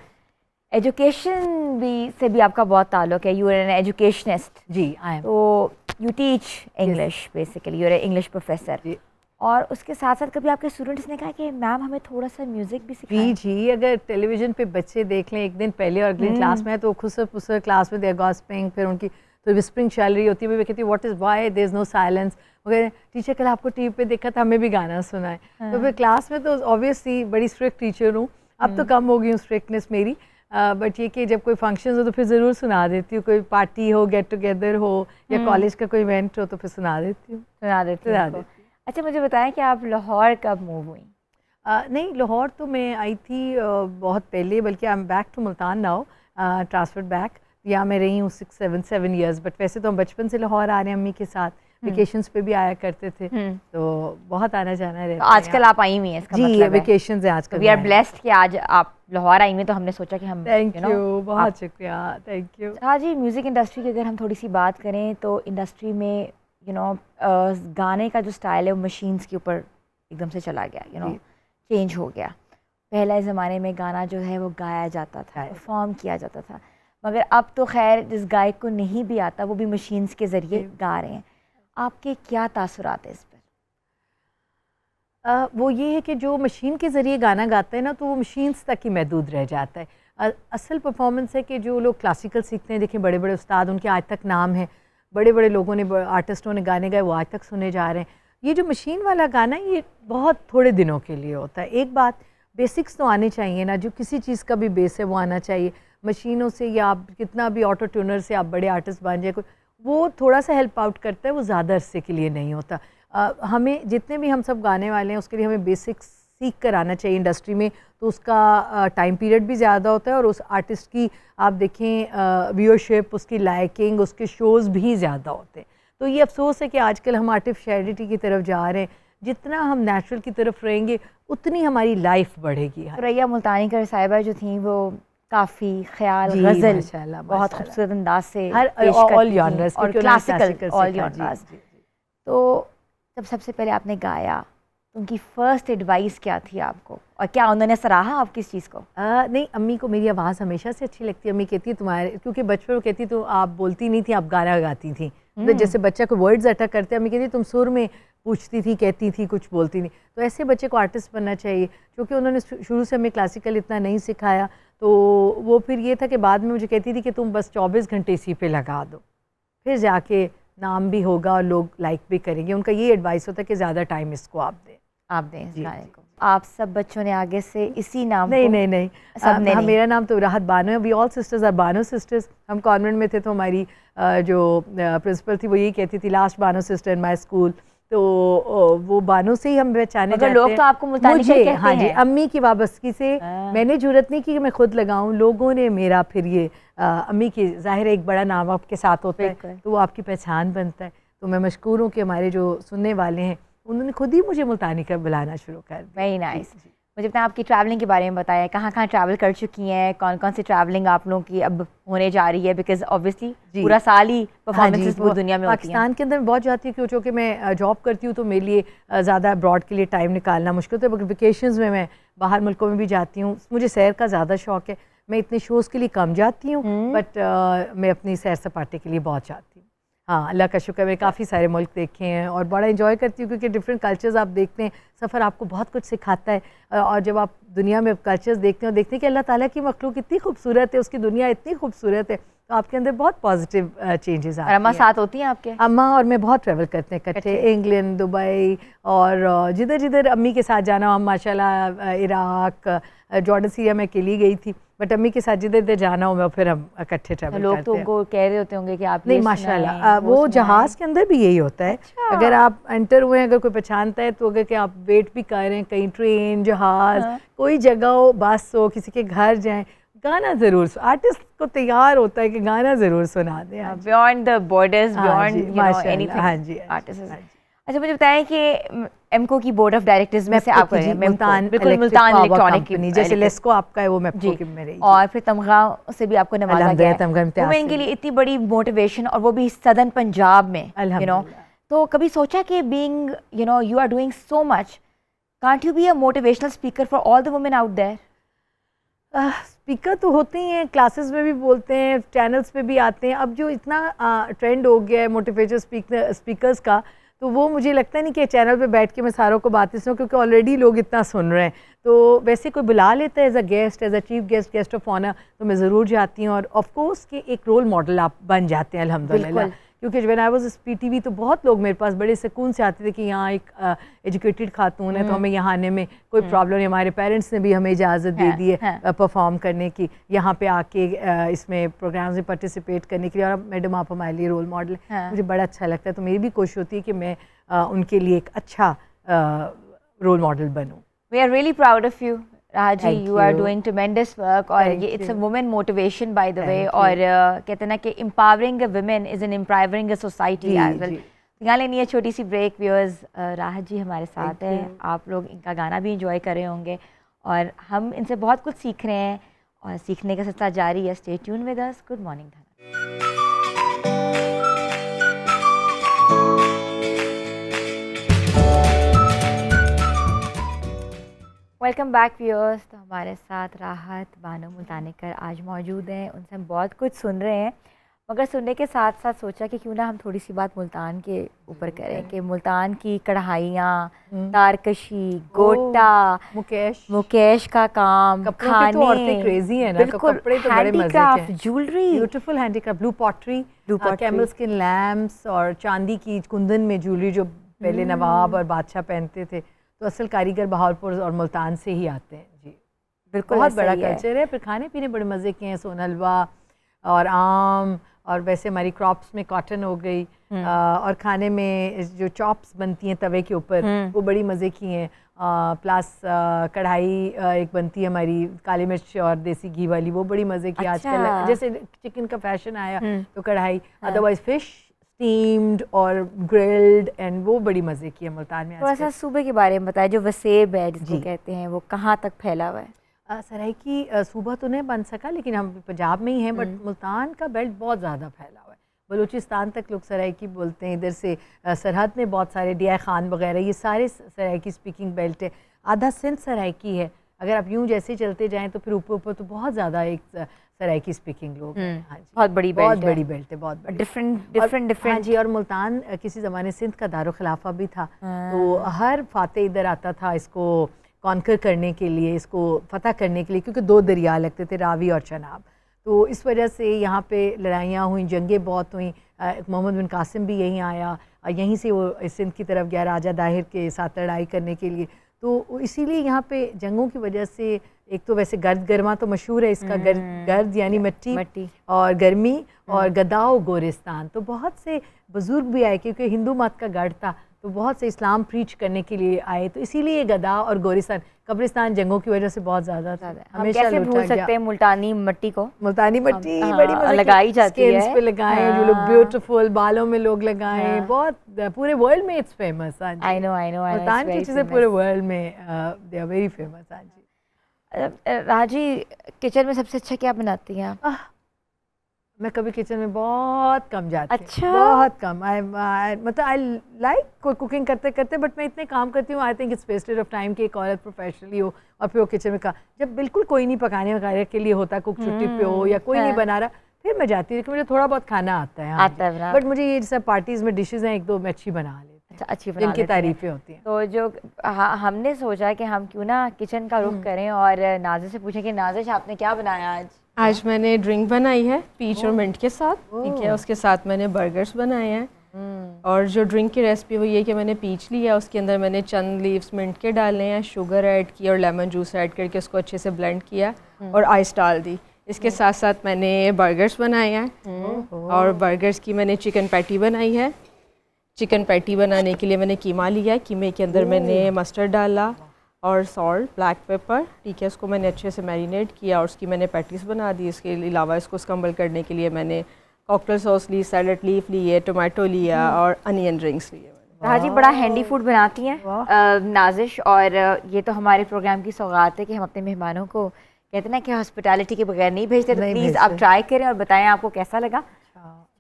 एजुकेशन भी से भी आपका बहुत ताल्लुक है। You are an educationist. जी, आई एम। तो you teach English basically, you are an English professor. और उसके साथ साथ कभी आपके स्टूडेंट्स ने कहा कि मैम हमें थोड़ा सा म्यूज़िक भी सिखाएं? जी, अगर टेलीविज़न पे बच्चे देख लें एक दिन पहले और अगले क्लास में, तो खुसर पुसर क्लास में देर गॉसिपिंग, फिर उनकी तो विस्परिंग चल रही होती है। मैं कहती हूँ what is why there is no silence. मगर टीचर कल आपको टीवी पे देखा था, हमें भी गाना सुना है। तो फिर क्लास में तो ऑब्वियसली बड़ी स्ट्रिक्ट टीचर हूँ, अब तो कम हो गई हूँ स्ट्रिक्टनेस मेरी, बट ये कि जब कोई फंक्शन हो तो फिर ज़रूर सुना देती हूँ। कोई पार्टी हो, गेट टुगेदर हो या कॉलेज का कोई इवेंट हो तो फिर सुना देती हूँ। अच्छा, मुझे बताएं कि आप लाहौर कब मूव हुई? नहीं, लाहौर तो मैं आई थी बहुत पहले, बल्कि I am back to Multan now, transfer back. यहाँ मैं रही हूँ 6-7 ईयर्स, बट वैसे तो हम बचपन से लाहौर आ रहे हैं अम्मी के साथ। वेकेशंस पे भी आया करते थे, तो बहुत आना जाना रहता तो है। आजकल आप आई हुई हैं, इसका जी, मतलब है वेकेशंस है आजकल। वी आर ब्लेस्ड कि आज आप लाहौर आई हुई, तो हमने सोचा कि हम थैंक यू, बहुत शुक्रिया, थैंक यू। हाँ जी, म्यूज़िक इंडस्ट्री की अगर हम थोड़ी सी बात करें तो इंडस्ट्री में गाने का जो स्टाइल है वो मशीन्स के ऊपर एकदम से चला गया, चेंज हो गया। पहले ज़माने में गाना जो है वो गाया जाता था, परफॉर्म किया जाता था, मगर अब तो खैर जिस गायक को नहीं भी आता वो भी मशीन्स के ज़रिए गा रहे हैं। आपके क्या तासुरात है इस पर? वो ये है कि जो मशीन के ज़रिए गाना गाता है ना, तो वो मशीन्स तक ही महदूद रह जाता है। असल परफॉर्मेंस है कि जो लोग क्लासिकल सीखते हैं, देखें बड़े बड़े उस्ताद, उनके आज तक नाम है, बड़े बड़े लोगों ने, आर्टिस्टों ने गाने गाए, वो आज तक सुने जा रहे हैं। ये जो मशीन वाला गाना है ये बहुत थोड़े दिनों के लिए होता है। एक बात, बेसिक्स तो आने चाहिए ना, जो किसी चीज़ का भी बेस है वो आना चाहिए। मशीनों से या आप कितना भी ऑटो ट्यूनर से आप बड़े आर्टिस्ट बन जाए, वो थोड़ा सा हेल्प आउट करता है, वो ज़्यादा अरसे के लिए नहीं होता। हमें जितने भी हम सब गाने वाले हैं उसके लिए हमें बेसिक्स सीख कर आना चाहिए इंडस्ट्री में, तो उसका टाइम पीरियड भी ज़्यादा होता है और उस आर्टिस्ट की आप देखें व्यूअरशिप, उसकी लाइकिंग, उसके शोज़ भी ज़्यादा होते हैं। तो ये अफसोस है कि आजकल हम आर्टिफिशियलिटी की तरफ जा रहे हैं। जितना हम नेचुरल की तरफ रहेंगे उतनी हमारी लाइफ बढ़ेगी। रैया मुल्तानी कर साहिबा जो थी वो काफ़ी ख्याल, गज़ल बहुत खूबसूरत अंदाज से ऑल जॉनर्स और क्लासिकल ऑल जॉनर्स। तो जब सबसे पहले आपने गाया तो उनकी फ़र्स्ट एडवाइस क्या थी आपको, और क्या उन्होंने सराहा आपकी इस चीज़ को? नहीं, अम्मी को मेरी आवाज़ हमेशा से अच्छी लगती है। अम्मी कहती है तुम्हारे, क्योंकि बचपन में कहती तो आप बोलती नहीं थी, आप गाना गाती थी। तो जैसे बच्चा को वर्ड्स अटक करते, अम्मी कहती तुम सुर में पूछती थी, कहती थी, कुछ बोलती नहीं। तो ऐसे बच्चे को आर्टिस्ट बनना चाहिए, क्योंकि उन्होंने शुरू से हमें क्लासिकल इतना नहीं सिखाया। तो वो फिर ये था कि बाद में मुझे कहती थी कि तुम बस 24 घंटे इसी पे लगा दो, फिर जाके नाम भी होगा और लोग लाइक भी करेंगे। उनका ये एडवाइस होता है कि ज़्यादा टाइम इसको आप दें इस गाने को। आप सब बच्चों ने आगे से इसी नाम नहीं, मेरा नाम तो राहत बानो है। We all sisters are Bano sisters. हम कॉन्वेंट में थे तो हमारी जो प्रिंसिपल थी वो यही कहती थी, last Bano sister in my school. तो वो बानो से ही हम पहचाने जाते हैं। लोग तो आपको मुल्तानी कहते हैं। हाँ जी, अम्मी की वाबस्तगी से मैंने जरूरत नहीं की कि मैं खुद लगाऊं, लोगों ने मेरा फिर ये अम्मी की, जाहिर है एक बड़ा नाम आपके साथ होता है तो वो आपकी पहचान बनता है। तो मैं मशकूर हूँ कि हमारे जो सुनने वाले हैं उन्होंने खुद ही मुझे मुल्तानी का बुलाना शुरू कर दिया। Very nice. मुझे अपने आपकी ट्रैवलिंग के बारे में बताया, कहाँ कहाँ ट्रैवल कर चुकी हैं, कौन कौन सी ट्रैवलिंग आप लोगों की अब होने जा रही है, बिकॉज ऑब्वियसली पूरा साल ही परफॉर्मेंसेस पूरी दुनिया में होती हैं। पाकिस्तान के अंदर बहुत जाती है, क्योंकि मैं जॉब करती हूँ तो मेरे लिए ज़्यादा अब्रॉड के लिए टाइम निकालना मुश्किल होता है। बट वेकेशंस में मैं बाहर मुल्कों में भी जाती हूँ। मुझे सैर का ज़्यादा शौक़ है। मैं इतने शोज़ के लिए कम जाती हूँ, बट मैं अपनी सैर सपाटे के लिए बहुत जाती हूँ। हाँ, अल्लाह का शुक्र, मैं काफ़ी सारे मुल्क देखे हैं और बड़ा एंजॉय करती हूँ, क्योंकि डिफरेंट कल्चर्स आप देखते हैं। सफ़र आपको बहुत कुछ सिखाता है, और जब आप दुनिया में कल्चर्स देखते हैं और देखते हैं कि अल्लाह ताला की मखलूक इतनी खूबसूरत है, उसकी दुनिया इतनी खूबसूरत है, तो आपके अंदर बहुत पॉजिटिव चेंजेस आते हैं। अम्मा साथ होती हैं आपके? अम्मा और मैं बहुत ट्रैवल करते हैं इकट्ठे, इंग्लैंड, दुबई, और जिधर जिधर अम्मी के साथ जाना, हम माशाल्लाह इराक, जॉर्डन, सीरिया में अकेली गई थी, बट अम्मी के साथ जिधर जिधर जाना हो मैं फिर हम इकट्ठे ट्रैवल करते हैं। लोग तो उनको कह रहे होते होंगे कि आप नहीं, माशाल्लाह वो जहाज़ के अंदर भी यही होता है। अच्छा। अगर आप एंटर हुए हैं, अगर कोई पहचानता है तो अगर कि आप वेट भी कर रहे हैं कहीं, ट्रेन, जहाज़, कोई जगह हो, बस हो, किसी के घर जाएं, गाना ज़रूर, आर्टिस्ट को तैयार होता है कि गाना ज़रूर सुना दें। Beyond the borders, beyond anything. हाँ जी, आर्टिस्ट। अच्छा, मुझे बताएं कि एमको की बोर्ड ऑफ डायरेक्टर्स में से आप मुल्तान इलेक्ट्रॉनिक कंपनी, जैसे लेस्को आपका है वो मेप्को की में रही, और फिर तमगा से भी आपको नवाजा गया है। वुमेन के लिए इतनी बड़ी मोटिवेशन, और वो भी सदर्न पंजाब में, तो कभी सोचा कि being you are doing so much, can't you be a motivational speaker for all the women out there? Speaker तो होते ही हैं, क्लासेस में भी बोलते हैं, चैनल्स पे भी आते हैं। अब जो इतना ट्रेंड हो गया है मोटिवेशनल स्पीकर्स का, तो वो मुझे लगता है नहीं कि चैनल पे बैठ के मैं सारों को बातें सुनूं, क्योंकि ऑलरेडी लोग इतना सुन रहे हैं। तो वैसे कोई बुला लेता है as a guest, as a chief guest, guest of honour, तो मैं ज़रूर जाती हूँ। और ऑफ कोर्स कि एक रोल मॉडल आप बन जाते हैं अल्हम्दुलिल्लाह, क्योंकि व्हेन आई वाज पीटीवी तो बहुत लोग मेरे पास बड़े सुकून से आते थे कि यहाँ एक एजुकेटेड खातून है, तो हमें यहाँ आने में कोई प्रॉब्लम नहीं। हमारे पेरेंट्स ने भी हमें इजाज़त दे दी है परफॉर्म करने की, यहाँ पे आके इसमें प्रोग्राम्स में पार्टिसिपेट करने के लिए। और मैडम आप हमारे लिए रोल मॉडल है, मुझे बड़ा अच्छा लगता है। तो मेरी भी कोशिश होती है कि मैं उनके लिए एक अच्छा रोल मॉडल बनूँ। We are really proud of you Raji, you are doing tremendous work, और ये it's a women motivation by the way, और कहते हैं ना कि empowering a women is an empowering a society as well. यहाँ लेनी है छोटी सी ब्रेक। व्यूअर्स, राहत जी हमारे साथ हैं, आप लोग इनका गाना भी इंजॉय कर रहे होंगे और हम इनसे बहुत कुछ सीख रहे हैं और सीखने का सिलसिला जारी है। Stay tune with us. Good morning Dhana. Welcome back viewers. तो हमारे साथ राहत बानो मुल्तानिकर आज मौजूद हैं, उनसे हम बहुत कुछ सुन रहे हैं, मगर सुनने के साथ साथ सोचा कि क्यों ना हम थोड़ी सी बात मुल्तान के ऊपर करें कि मुल्तान की कढ़ाइयाँ, तारकशी, गोटा, मुकेश का काम, खाने, तो औरतें क्रेजी है ना, बिल्कुल, कपड़े तो बड़े मजे के हैं, jewellery, beautiful handicraft, blue pottery, camel skin lamps और चांदी की कुंदन में ज्वेलरी जो पहले नवाब और बादशाह पहनते थे। तो असल कारीगर बहावलपुर और मुल्तान से ही आते हैं जी। बिल्कुल बहुत बड़ा कल्चर है। फिर खाने पीने बड़े मज़े के हैं, सोन हलवा और आम, और वैसे हमारी क्रॉप्स में कॉटन हो गई, और खाने में जो चॉप्स बनती हैं तवे के ऊपर वो बड़ी मज़े की हैं। प्लस कढ़ाई एक बनती है हमारी काली मिर्च और देसी घी वाली, वो बड़ी मज़े की। आजकल जैसे चिकन का फैशन आया तो कढ़ाई, अदरवाइज फिश स्टीम्ड और ग्रिल्ड, एंड वो बड़ी मज़े की है मुल्तान में। थोड़ा सा सूबे के बारे में बताएं, जो वसेब है जिसको कहते हैं, वो कहाँ तक फैला हुआ है? सराइकी सूबा तो नहीं बन सका, लेकिन हम पंजाब में ही हैं, बट मुल्तान का बेल्ट बहुत ज़्यादा फैला हुआ है। बलूचिस्तान तक लोग सराइकी बोलते हैं, इधर से सरहद में बहुत सारे डिया खान वगैरह, ये सारे सराइकी स्पीकिंग बेल्ट है। आधा सिंध सराइकी है। अगर आप यूं जैसे चलते जाएं तो फिर ऊपर ऊपर तो बहुत ज़्यादा एक सराइकी स्पीकिंग लोग हैं। हाँ जी, बहुत बड़ी बेल्ट है, बहुत डिफरेंट। हाँ जी, और मुल्तान किसी ज़माने सिंध का दारो खिलाफा भी था, तो हर फाते इधर आता था इसको कॉन्कर करने के लिए, इसको फतह करने के लिए, क्योंकि दो दरिया लगते थे, रावी और चनाब। तो इस वजह से यहाँ पे लड़ाइयाँ हुई, जंगें बहुत हुई। मोहम्मद बिन कासिम भी यहीं आया और यहीं से वो सिंध की तरफ गया राजा दाहिर के साथ लड़ाई करने के लिए। तो इसीलिए यहाँ पे जंगों की वजह से एक तो वैसे गर्द गर्मा तो मशहूर है इसका, गर्द यानी मिट्टी और गर्मी, और गदाओ गोरिस्तान। तो बहुत से बुजुर्ग भी आए, क्योंकि हिंदू मत का गढ़ था, तो बहुत से इस्लाम प्रीच करने के लिए आए। तो इसीलिए गदा और गोरिस्तान, कब्रिस्तान जंगों की वजह से बहुत ज़्यादा था। हम कैसे भूल सकते हैं मुल्तानी मट्टी को? मुल्तानी मट्टी बड़ी लगाई जाती है, स्किन्स पे लगाएं, जो लोग ब्यूटीफुल बालों में लोग लगाएं, बहुत पूरे वर्ल्ड में it's famous. I know Multan की चीज़ें पूरे वर्ल्ड में दे आर वेरी फेमस। हाँ जी। राजी, किचन में सबसे अच्छा क्या बनाती हैं आप? मैं कभी किचन में बहुत कम जाती हूँ। अच्छा? बहुत कम। मतलब आई लाइक कुकिंग करते करते, बट मैं इतने काम करती हूँ, I think it's wasted of time कि एक औरत प्रोफेशनली हो और फिर वो किचन में का जब बिल्कुल कोई नहीं पकाने वगैरह के लिए होता, कुक छुट्टी पे हो या कोई नहीं बना रहा, फिर मैं जाती हूँ, क्योंकि मुझे थोड़ा बहुत खाना आता है। बट मुझे ये सब पार्टीज़ में डिशेज़ हैं, एक दो मैं अच्छी बना लेती हूँ। अच्छा, अच्छी बना जिनकी तारीफ़ें होती हैं। तो जो हमने सोचा कि हम क्यों ना किचन का रुख करें और नाज़िश से पूछें कि नाज़िश आपने क्या बनाया आज? आज मैंने ड्रिंक बनाई है पीच और मिंट के साथ, ठीक है। उसके साथ मैंने बर्गर्स बनाए हैं। और जो ड्रिंक की रेसिपी वो ये कि मैंने पीच लिया, उसके अंदर मैंने चंद लीव्स मिंट के डाले हैं, शुगर ऐड की और लेमन जूस ऐड करके उसको अच्छे से ब्लेंड किया और आइस डाल दी। इसके साथ साथ मैंने बर्गर्स बनाए हैं, और बर्गर्स की मैंने चिकन पैटी बनाई है। चिकन पैटी बनाने के लिए मैंने कीमा लिया है, कीमे के अंदर मैंने मस्टर्ड डाला और सॉल्ट, ब्लैक पेपर, ठीक है। उसको मैंने अच्छे से मैरिनेट किया और उसकी मैंने पैटीज़ बना दी। इसके अलावा इसको स्क्रम्बल करने के लिए मैंने कॉकटेल सॉस ली, सैलड लीफ ली है, टोमेटो लिया और अनियन रिंग्स लिए। राजी बड़ा हैंडी फूड बनाती हैं नाजिश, और ये तो हमारे प्रोग्राम की सौगात है कि हम अपने मेहमानों को कहते हैं कि हॉस्पिटैलिटी के बगैर नहीं भेजते। तो प्लीज़ आप ट्राई करें और बताएं आपको कैसा लगा।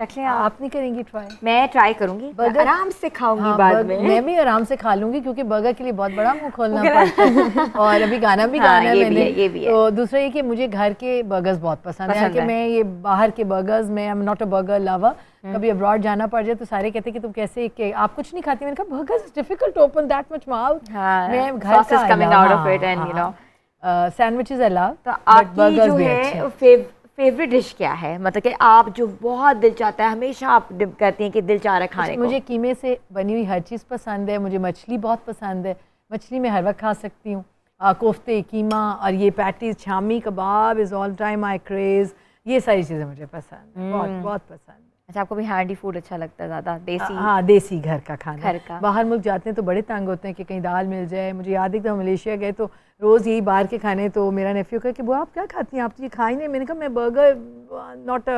आप नहीं करेंगी ट्राई? मैं ट्राई करूंगी, आराम से खाऊंगी। बाद में मैं भी आराम से खा लूंगी, क्योंकि बर्गर के लिए बहुत बड़ा मुंह खोलना पड़ता है और अभी गाना भी गाना है मैंने। ये भी है। तो दूसरा ये कि मुझे घर के बर्गर्स बहुत पसंद है, कि मैं ये बाहर के बर्गर्स में, I am not a burger lover. कभी अब्रॉड जाना पड़ जाए तो सारे कहते हैं कि तुम कैसे आप कुछ नहीं खाती। मैंने कहा burgers is difficult to open that much mouth. मैं घर का coming out of it and you know sandwiches I love. तो आपकी जो है फेवरेट डिश क्या है? मतलब कि आप जो बहुत दिल चाहता है, हमेशा आप कहती हैं कि दिल चाह रहा है खाने को। मुझे कीमे से बनी हुई हर चीज़ पसंद है। मुझे मछली बहुत पसंद है, मछली में हर वक्त खा सकती हूँ। कोफ्ते, कीमा और ये patties, shami kebab is all time my craze. ये सारी चीज़ें मुझे पसंद है, बहुत बहुत पसंद है। अच्छा, आपको भी हैंडी फूड अच्छा लगता है ज़्यादा? देसी? हाँ, देसी घर का खाना। घर का। बाहर मुल्क जाते हैं तो बड़े तंग होते हैं कि कहीं दाल मिल जाए। मुझे याद है कि हम मलेशिया गए तो रोज़ यही बाहर के खाने, तो मेरा नेफ्यू कहा कि वो आप क्या खाती हैं, आप तो ये खा ही नहीं। मैंने कहा मैं burger, not a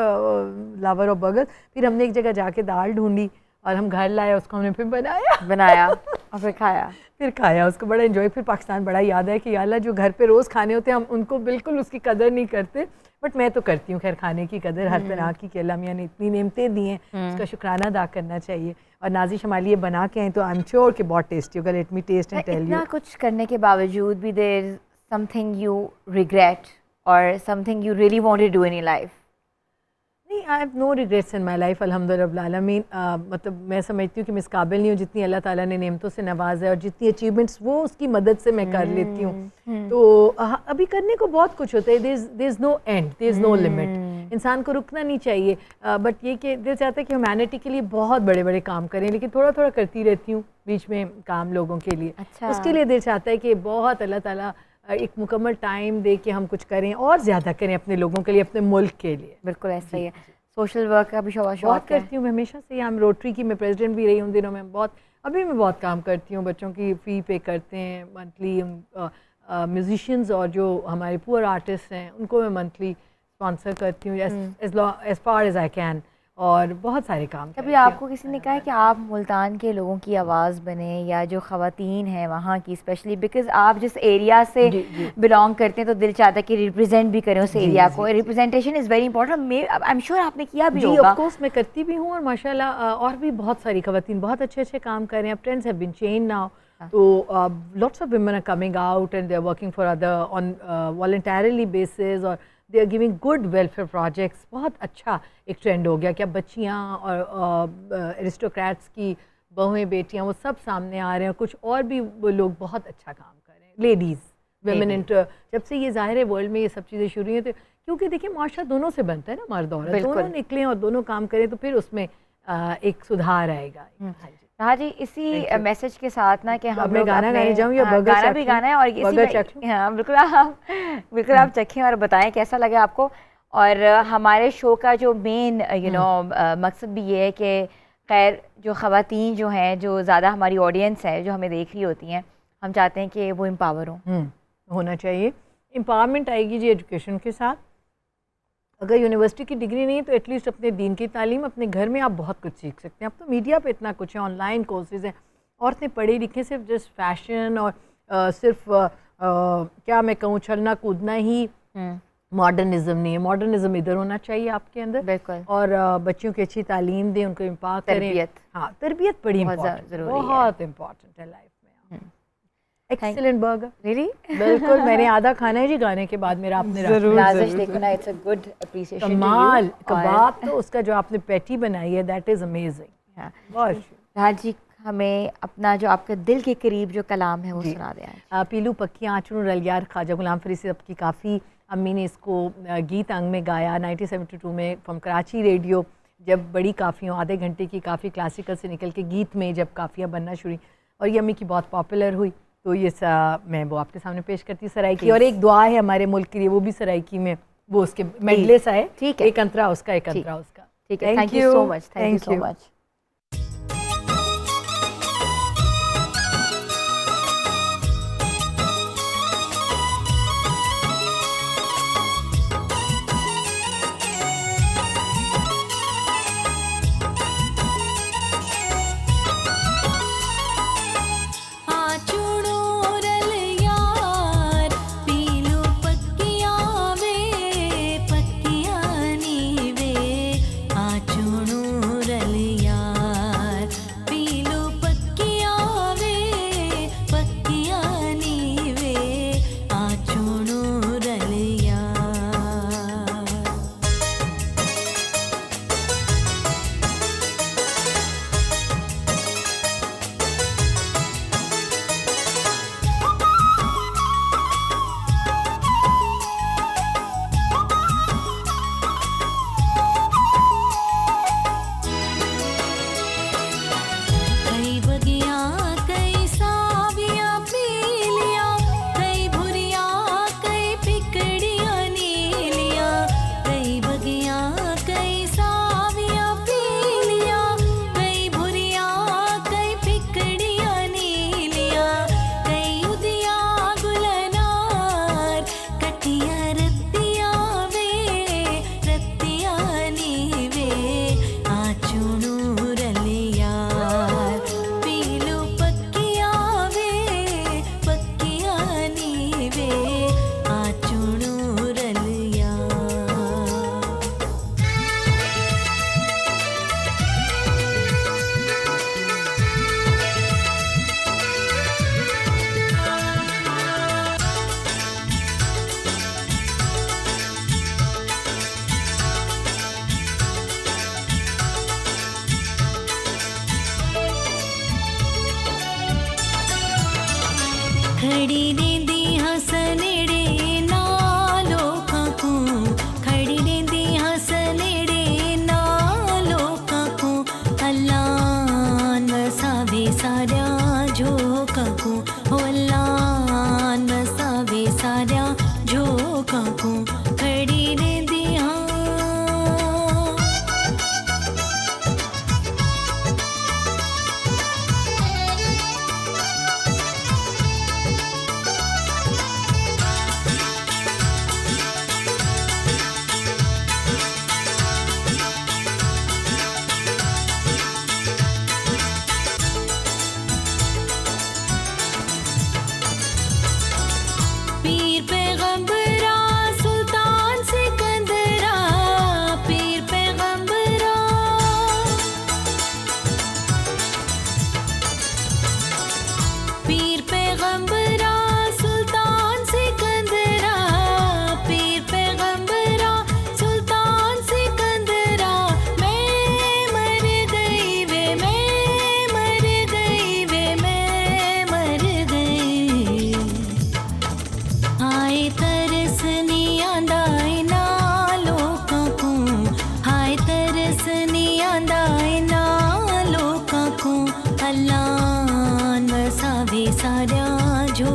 lover of burger. फिर हमने एक जगह जाके दाल ढूंढी और हम घर लाए, उसको हमने फिर बनाया और फिर खाया। फिर खाया उसको, बड़ा एंजॉय। फिर पाकिस्तान बड़ा याद है कि या अल्लाह जो घर पे रोज़ खाने होते हैं हम उनको बिल्कुल उसकी कदर नहीं करते, बट मैं तो करती हूँ खैर खाने की कदर हर तरह की, कि अल्लाह मियाँ ने इतनी नेमतें दी हैं, उसका शुक्राना अदा करना चाहिए। और नाज़िश हमारे लिए बना के आए तो आई एम श्योर कि बहुत टेस्टी होगा। Let me test and tell you. इतना कुछ करने के बावजूद भी देयर समथिंग यू रिग्रेट और something you really wanted to do in your life? नहीं, I have no regrets in my life अल्हम्दुलिल्लाह आलमीन। मतलब मैं समझती हूँ कि मैं इस काबिल नहीं हूँ जितनी अल्लाह ताला ने नेमतों से नवाजा है, और जितनी अचीवमेंट्स वो उसकी मदद से मैं कर लेती हूँ। तो अभी करने को बहुत कुछ होता है, there is no end, there is no limit. इंसान को रुकना नहीं चाहिए, बट ये कि दिल चाहता है कि ह्यूमैनिटी के लिए बहुत बड़े बड़े काम करें, लेकिन थोड़ा थोड़ा करती रहती हूँ बीच में काम लोगों के लिए। अच्छा। उसके लिए दिल चाहता है कि बहुत अल्लाह ताला एक मुकम्मल टाइम दे के हम कुछ करें और ज़्यादा करें अपने लोगों के लिए, अपने मुल्क के लिए। बिल्कुल ऐसा ही है। सोशल वर्क का भी बहुत शौक है? करती हूँ मैं हमेशा से। हम रोटरी की मैं प्रेसिडेंट भी रही हूँ दिनों में, बहुत अभी मैं बहुत काम करती हूँ। बच्चों की फ़ी पे करते हैं मंथली, म्यूजिशियंस और जो हमारे पुअर आर्टिस्ट हैं उनको मैं मंथली स्पॉन्सर करती हूँ as far as I can, और बहुत सारे काम। कभी आपको किसी ने कहा है कि आप मुल्तान के लोगों की आवाज़ बने, या जो ख़वातीन हैं वहाँ की, स्पेशली बिकॉज आप जिस एरिया से बिलोंग करते हैं तो दिल चाहता है कि रिप्रेजेंट भी करें उस एरिया को। Representation is very important. I am sure आपने किया भी होगा। ऑफ कोर्स मैं करती भी हूँ, और माशाल्लाह और भी बहुत सारी ख़वातीन बहुत अच्छे अच्छे काम कर रहे हैं। Trends have been change now, तो lots of women are coming out and they are working for other on voluntarily basis, और they are giving good welfare projects. बहुत अच्छा एक ट्रेंड हो गया कि अब बच्चियाँ और एरिस्टोक्रेट्स की बहुएं बेटियाँ वो सब सामने आ रहे हैं। कुछ और भी वो लोग बहुत अच्छा काम कर रहे हैं, लेडीज़ वेमेन इंटर। जब से ये ज़ाहिर है वर्ल्ड में ये सब चीज़ें शुरू हुई हैं, तो क्योंकि देखिए माशरा दोनों से बनता है ना, मर्द औरत दोनों निकलें और दोनों काम करें तो फिर उसमें एक सुधार आएगा। हाँ जी, इसी मैसेज के साथ ना कि हम लोग गाना गाने जाऊँ या गाना भी गाना है, और इसी हाँ बिल्कुल आप चखें और बताएं कैसा लगे आपको। और हमारे शो का जो मेन मकसद भी ये है कि खैर जो ख़वातीन जो हैं, जो ज़्यादा हमारी ऑडियंस है जो हमें देख रही होती हैं, हम चाहते हैं कि वो एम्पावर होना चाहिए। एम्पावरमेंट आएगी जी एजुकेशन के साथ। अगर यूनिवर्सिटी की डिग्री नहीं है तो एटलीस्ट अपने दीन की तालीम अपने घर में आप बहुत कुछ सीख सकते हैं। अब तो मीडिया पे इतना कुछ है, ऑनलाइन कोर्सेज हैं। औरतें पढ़ी लिखें सिर्फ जस्ट फैशन और सिर्फ क्या मैं कहूँ छलना कूदना ही मॉडर्निज्म नहीं है। मॉडर्निज्म इधर होना चाहिए आपके अंदर। बिल्कुल। और बच्चियों की अच्छी तालीम दें, उनको इम्पावर करें। हाँ, तरबियत बड़ी इम्पोर्टेंट, बहुत इम्पोर्टेंट है लाइफ में। एक्सीलेंट बर्गर, रियली बिल्कुल। मैंने आधा खाना है जी गाने के बाद मेरा। आपने नाज़िश देखो ना, इट्स अ गुड अप्रिसिएशन। कमाल कबाब तो उसका जो आपने पैटी बनाई है दैट इज अमेजिंग। बहुत राह जी, हमें अपना जो आपके दिल के करीब जो कलाम है वो सुना दें। पीलू पक्की आँचड़ों रलियार ख्वाजा गुलाम फरीद साहब की काफ़ी अम्मी ने इसको गीत अंग में गाया 1972 में फ्रॉम कराची रेडियो। जब बड़ी काफ़ियों आधे घंटे की काफ़ी क्लासिकल से निकल के गीत में जब काफ़ियाँ बनना शुरू, और ये अम्मी की बहुत पॉपुलर हुई, तो ये मैं वो आपके सामने पेश करती सराइकी। और एक दुआ है हमारे मुल्क के लिए, वो भी सराइकी में वो उसके मेडलेस आए। ठीक है, एक अंतरा उसका, एक अंतरा उसका। ठीक है, thank you so much, thank you so much. खड़ी रेंदी हसनेड़े नालो काकू खड़ी रेंदी हसनेड़े नालो काकू अल्लाह नसावे सारा जो काकू अल्लाह नसावे सारा जो काकू खड़ी रेंदी पीर पैगंबरा सुल्तान सिकंदरा पीर पैगंबरा पीर पैगंबरा सुल्तान सिकंदरा पीर पैगंबरा सुल्तान सिकंदरा मैं मर गई वे मैं मर गई वे मैं मर गई हाय तरस नी आंदा इना लोकां को हाय तरस नी आंदा इना लोकां को अल्लाह नसावे सारा जो